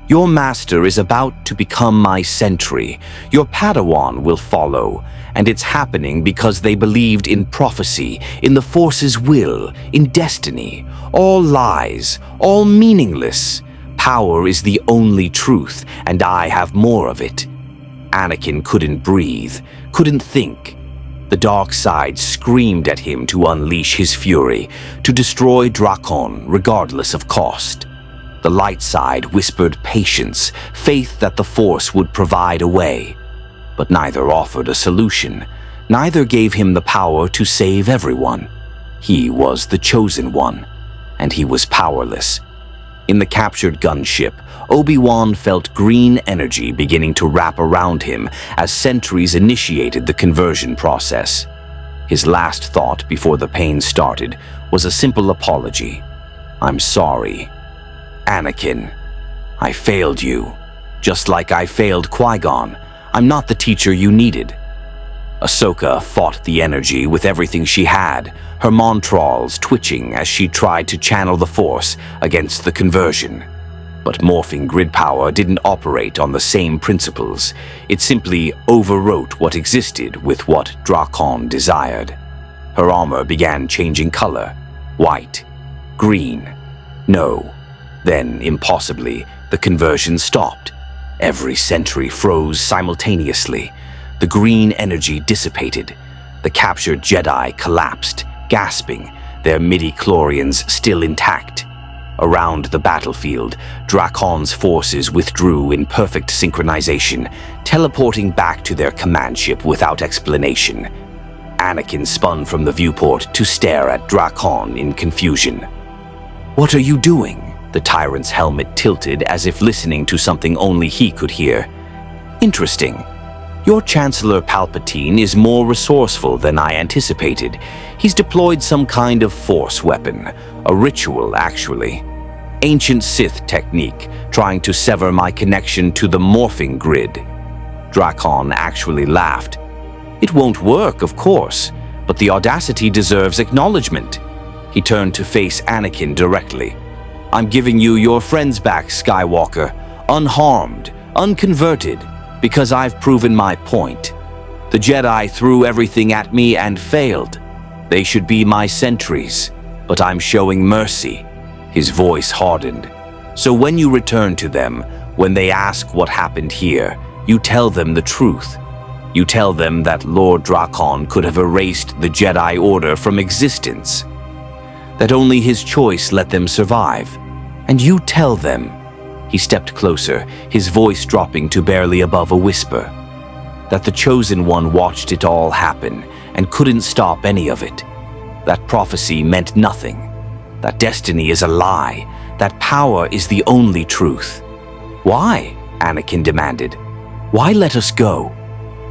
"Your master is about to become my sentry. Your Padawan will follow. And it's happening because they believed in prophecy, in the Force's will, in destiny. All lies, all meaningless. Power is the only truth, and I have more of it." Anakin couldn't breathe, couldn't think. The dark side screamed at him to unleash his fury, to destroy Drakkon regardless of cost. The light side whispered patience, faith that the Force would provide a way. But neither offered a solution. Neither gave him the power to save everyone. He was the chosen one, and he was powerless. In the captured gunship, Obi-Wan felt green energy beginning to wrap around him as sentries initiated the conversion process. His last thought before the pain started was a simple apology. "I'm sorry. Anakin, I failed you, just like I failed Qui-Gon. I'm not the teacher you needed." Ahsoka fought the energy with everything she had, her montrals twitching as she tried to channel the Force against the conversion. But morphing grid power didn't operate on the same principles. It simply overwrote what existed with what Drakkon desired. Her armor began changing color. White. Green. No. Then, impossibly, the conversion stopped. Every sentry froze simultaneously. The green energy dissipated. The captured Jedi collapsed, gasping, their midi-chlorians still intact. Around the battlefield, Drakkon's forces withdrew in perfect synchronization, teleporting back to their command ship without explanation. Anakin spun from the viewport to stare at Drakkon in confusion. "What are you doing?" The tyrant's helmet tilted as if listening to something only he could hear. "Interesting. Your Chancellor Palpatine is more resourceful than I anticipated. He's deployed some kind of force weapon, a ritual actually. Ancient Sith technique, trying to sever my connection to the morphing grid." Drakkon actually laughed. "It won't work, of course, but the audacity deserves acknowledgement." He turned to face Anakin directly. "I'm giving you your friends back, Skywalker, unharmed, unconverted, because I've proven my point. The Jedi threw everything at me and failed. They should be my sentries, but I'm showing mercy." His voice hardened. "So when you return to them, when they ask what happened here, you tell them the truth. You tell them that Lord Drakkon could have erased the Jedi Order from existence, that only his choice let them survive. And you tell them," he stepped closer, his voice dropping to barely above a whisper, "that the Chosen One watched it all happen and couldn't stop any of it. That prophecy meant nothing. That destiny is a lie. That power is the only truth." "Why?" Anakin demanded. "Why let us go?"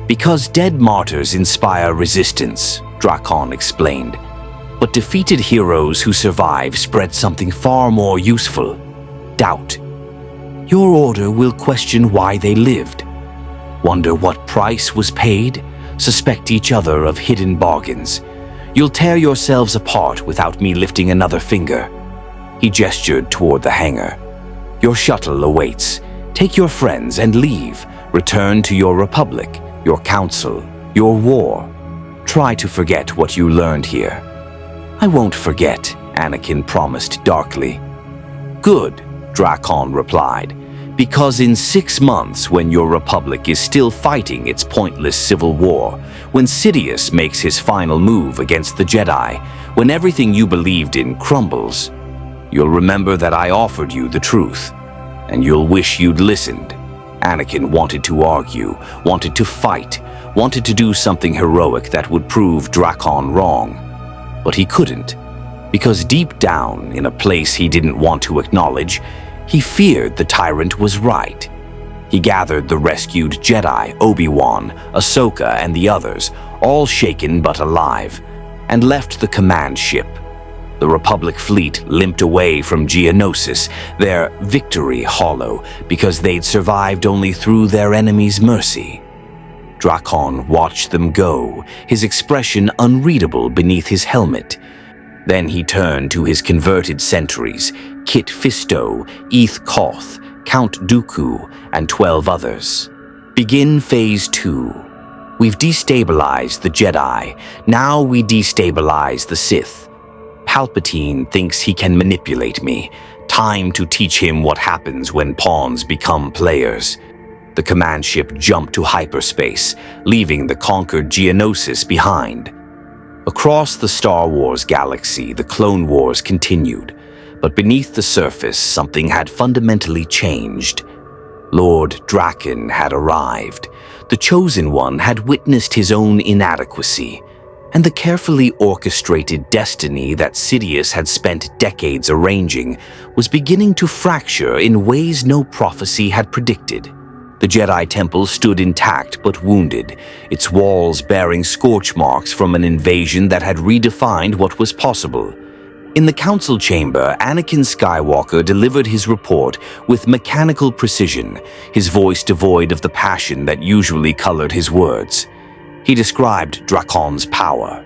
"Because dead martyrs inspire resistance," Drakkon explained. "But defeated heroes who survive spread something far more useful: doubt. Your order will question why they lived, wonder what price was paid, suspect each other of hidden bargains. You'll tear yourselves apart without me lifting another finger." He gestured toward the hangar. "Your shuttle awaits. Take your friends and leave. Return to your republic, your council, your war. Try to forget what you learned here." "I won't forget," Anakin promised darkly. "Good," Drakkon replied, "because in 6 months, when your republic is still fighting its pointless civil war, when Sidious makes his final move against the Jedi, when everything you believed in crumbles, you'll remember that I offered you the truth, and you'll wish you'd listened." Anakin wanted to argue, wanted to fight, wanted to do something heroic that would prove Drakkon wrong. But he couldn't, because deep down, in a place he didn't want to acknowledge, he feared the tyrant was right. He gathered the rescued Jedi, Obi-Wan, Ahsoka, and the others, all shaken but alive, and left the command ship. The Republic fleet limped away from Geonosis, their victory hollow, because they'd survived only through their enemy's mercy. Drakkon watched them go, his expression unreadable beneath his helmet. Then he turned to his converted sentries, Kit Fisto, Eth Koth, Count Dooku, and 12 others. "Begin Phase 2. We've destabilized the Jedi. Now we destabilize the Sith. Palpatine thinks he can manipulate me. Time to teach him what happens when pawns become players." The command ship jumped to hyperspace, leaving the conquered Geonosis behind. Across the Star Wars galaxy, the Clone Wars continued, but beneath the surface, something had fundamentally changed. Lord Drakkon had arrived. The Chosen One had witnessed his own inadequacy, and the carefully orchestrated destiny that Sidious had spent decades arranging was beginning to fracture in ways no prophecy had predicted. The Jedi Temple stood intact but wounded, its walls bearing scorch marks from an invasion that had redefined what was possible. In the council chamber, Anakin Skywalker delivered his report with mechanical precision, his voice devoid of the passion that usually colored his words. He described Drakkon's power,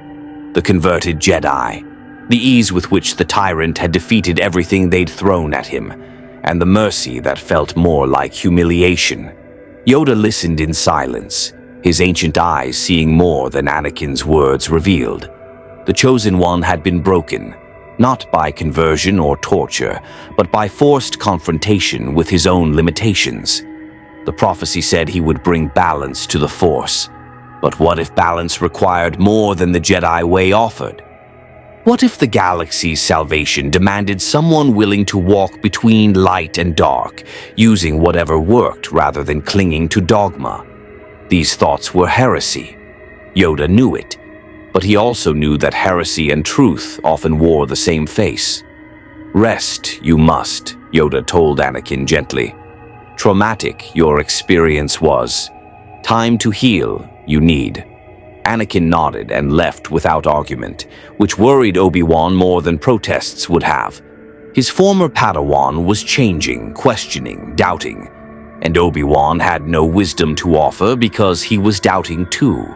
the converted Jedi, the ease with which the tyrant had defeated everything they'd thrown at him, and the mercy that felt more like humiliation. Yoda listened in silence, his ancient eyes seeing more than Anakin's words revealed. The Chosen One had been broken, not by conversion or torture, but by forced confrontation with his own limitations. The prophecy said he would bring balance to the Force. But what if balance required more than the Jedi way offered? What if the galaxy's salvation demanded someone willing to walk between light and dark, using whatever worked rather than clinging to dogma? These thoughts were heresy. Yoda knew it, but he also knew that heresy and truth often wore the same face. "Rest, you must," Yoda told Anakin gently. "Traumatic your experience was. Time to heal you need." Anakin nodded and left without argument, which worried Obi-Wan more than protests would have. His former Padawan was changing, questioning, doubting, and Obi-Wan had no wisdom to offer because he was doubting too.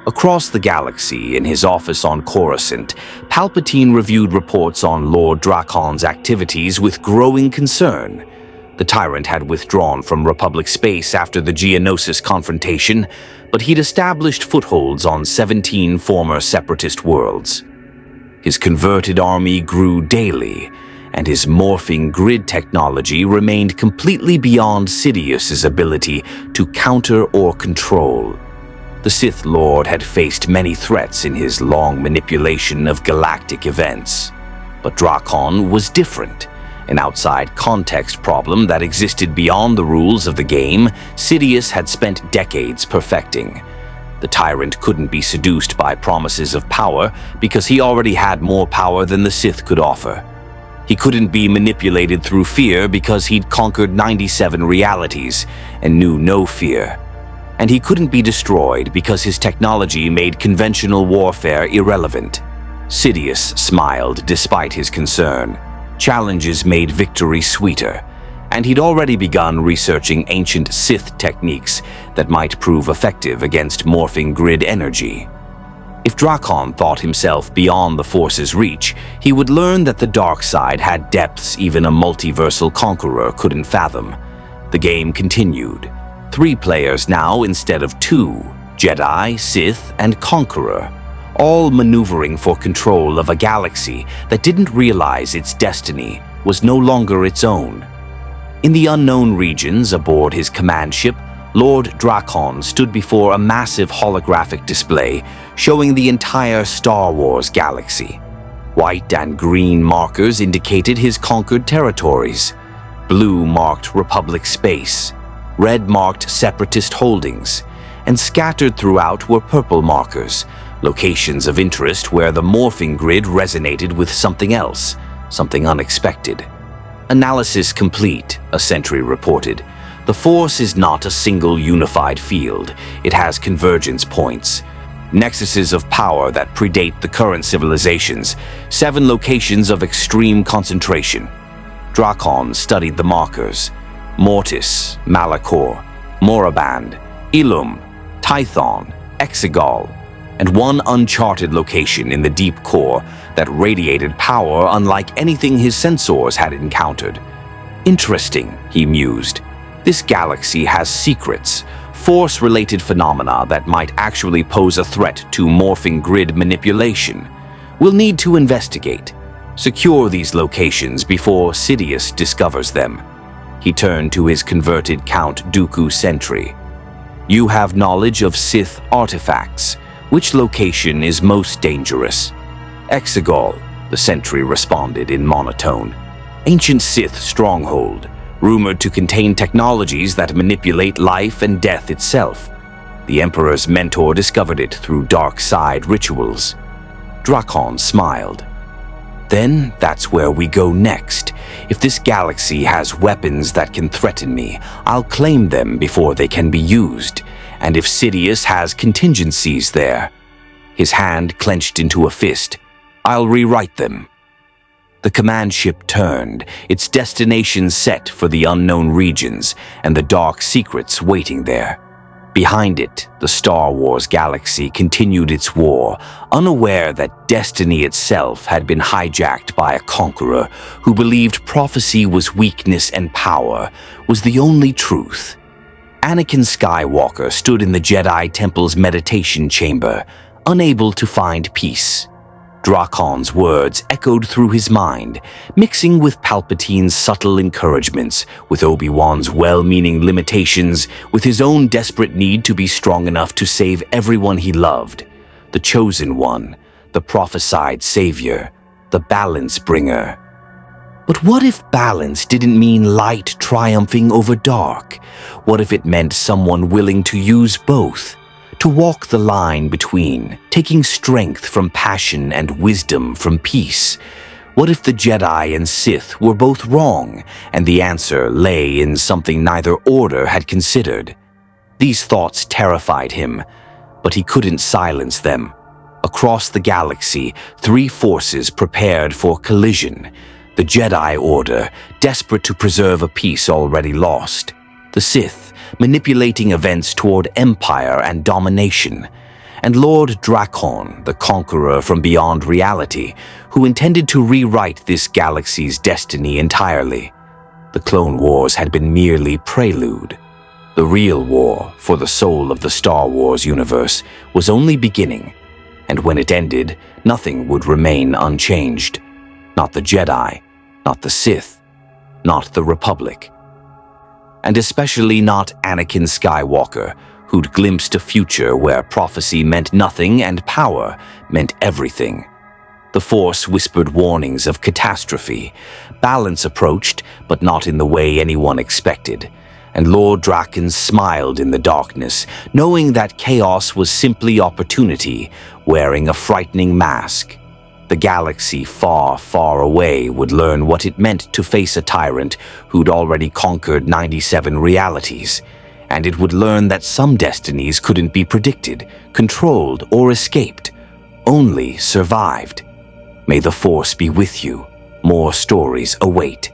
Across the galaxy, in his office on Coruscant, Palpatine reviewed reports on Lord Drakkon's activities with growing concern. The tyrant had withdrawn from Republic space after the Geonosis confrontation, but he'd established footholds on 17 former separatist worlds. His converted army grew daily, and his morphing grid technology remained completely beyond Sidious's ability to counter or control. The Sith Lord had faced many threats in his long manipulation of galactic events, but Drakkon was different. An outside context problem that existed beyond the rules of the game Sidious had spent decades perfecting. The tyrant couldn't be seduced by promises of power because he already had more power than the Sith could offer. He couldn't be manipulated through fear because he'd conquered 97 realities and knew no fear. And he couldn't be destroyed because his technology made conventional warfare irrelevant. Sidious smiled despite his concern. Challenges made victory sweeter, and he'd already begun researching ancient Sith techniques that might prove effective against morphing grid energy. If Drakkon thought himself beyond the Force's reach, he would learn that the dark side had depths even a multiversal conqueror couldn't fathom. The game continued. 3 players now instead of 2, Jedi, Sith, and Conqueror, all maneuvering for control of a galaxy that didn't realize its destiny was no longer its own. In the unknown regions aboard his command ship, Lord Drakkon stood before a massive holographic display showing the entire Star Wars galaxy. White and green markers indicated his conquered territories. Blue marked Republic space. Red marked Separatist holdings. And scattered throughout were purple markers, locations of interest where the morphing grid resonated with something else, something unexpected. "Analysis complete," a sentry reported. "The Force is not a single unified field. It has convergence points. Nexuses of power that predate the current civilizations. 7 locations of extreme concentration." Drakkon studied the markers. Mortis, Malachor, Moraband, Ilum, Tython, Exegol, and one uncharted location in the deep core that radiated power unlike anything his sensors had encountered. "Interesting," he mused. "This galaxy has secrets, Force-related phenomena that might actually pose a threat to morphing grid manipulation. We'll need to investigate. Secure these locations before Sidious discovers them." He turned to his converted Count Dooku sentry. "You have knowledge of Sith artifacts. Which location is most dangerous?" "Exegol," the sentry responded in monotone. "Ancient Sith stronghold, rumored to contain technologies that manipulate life and death itself. The Emperor's mentor discovered it through dark side rituals." Drakkon smiled. "Then that's where we go next. If this galaxy has weapons that can threaten me, I'll claim them before they can be used. And if Sidious has contingencies there," his hand clenched into a fist, "I'll rewrite them." The command ship turned, its destination set for the unknown regions and the dark secrets waiting there. Behind it, the Star Wars galaxy continued its war, unaware that destiny itself had been hijacked by a conqueror who believed prophecy was weakness and power was the only truth. Anakin Skywalker stood in the Jedi Temple's meditation chamber, unable to find peace. Drakkon's words echoed through his mind, mixing with Palpatine's subtle encouragements, with Obi-Wan's well-meaning limitations, with his own desperate need to be strong enough to save everyone he loved. The chosen one, the prophesied savior, the balance bringer. But what if balance didn't mean light triumphing over dark? What if it meant someone willing to use both, to walk the line between, taking strength from passion and wisdom from peace? What if the Jedi and Sith were both wrong, and the answer lay in something neither order had considered? These thoughts terrified him, but he couldn't silence them. Across the galaxy, three forces prepared for collision. The Jedi Order, desperate to preserve a peace already lost. The Sith, manipulating events toward empire and domination. And Lord Drakkon, the conqueror from beyond reality, who intended to rewrite this galaxy's destiny entirely. The Clone Wars had been merely prelude. The real war for the soul of the Star Wars universe was only beginning, and when it ended, nothing would remain unchanged. Not the Jedi, not the Sith, not the Republic. And especially not Anakin Skywalker, who'd glimpsed a future where prophecy meant nothing and power meant everything. The Force whispered warnings of catastrophe. Balance approached, but not in the way anyone expected. And Lord Drakkon smiled in the darkness, knowing that chaos was simply opportunity, wearing a frightening mask. The galaxy far, far away would learn what it meant to face a tyrant who'd already conquered 97 realities. And it would learn that some destinies couldn't be predicted, controlled, or escaped, only survived. May the Force be with you. More stories await.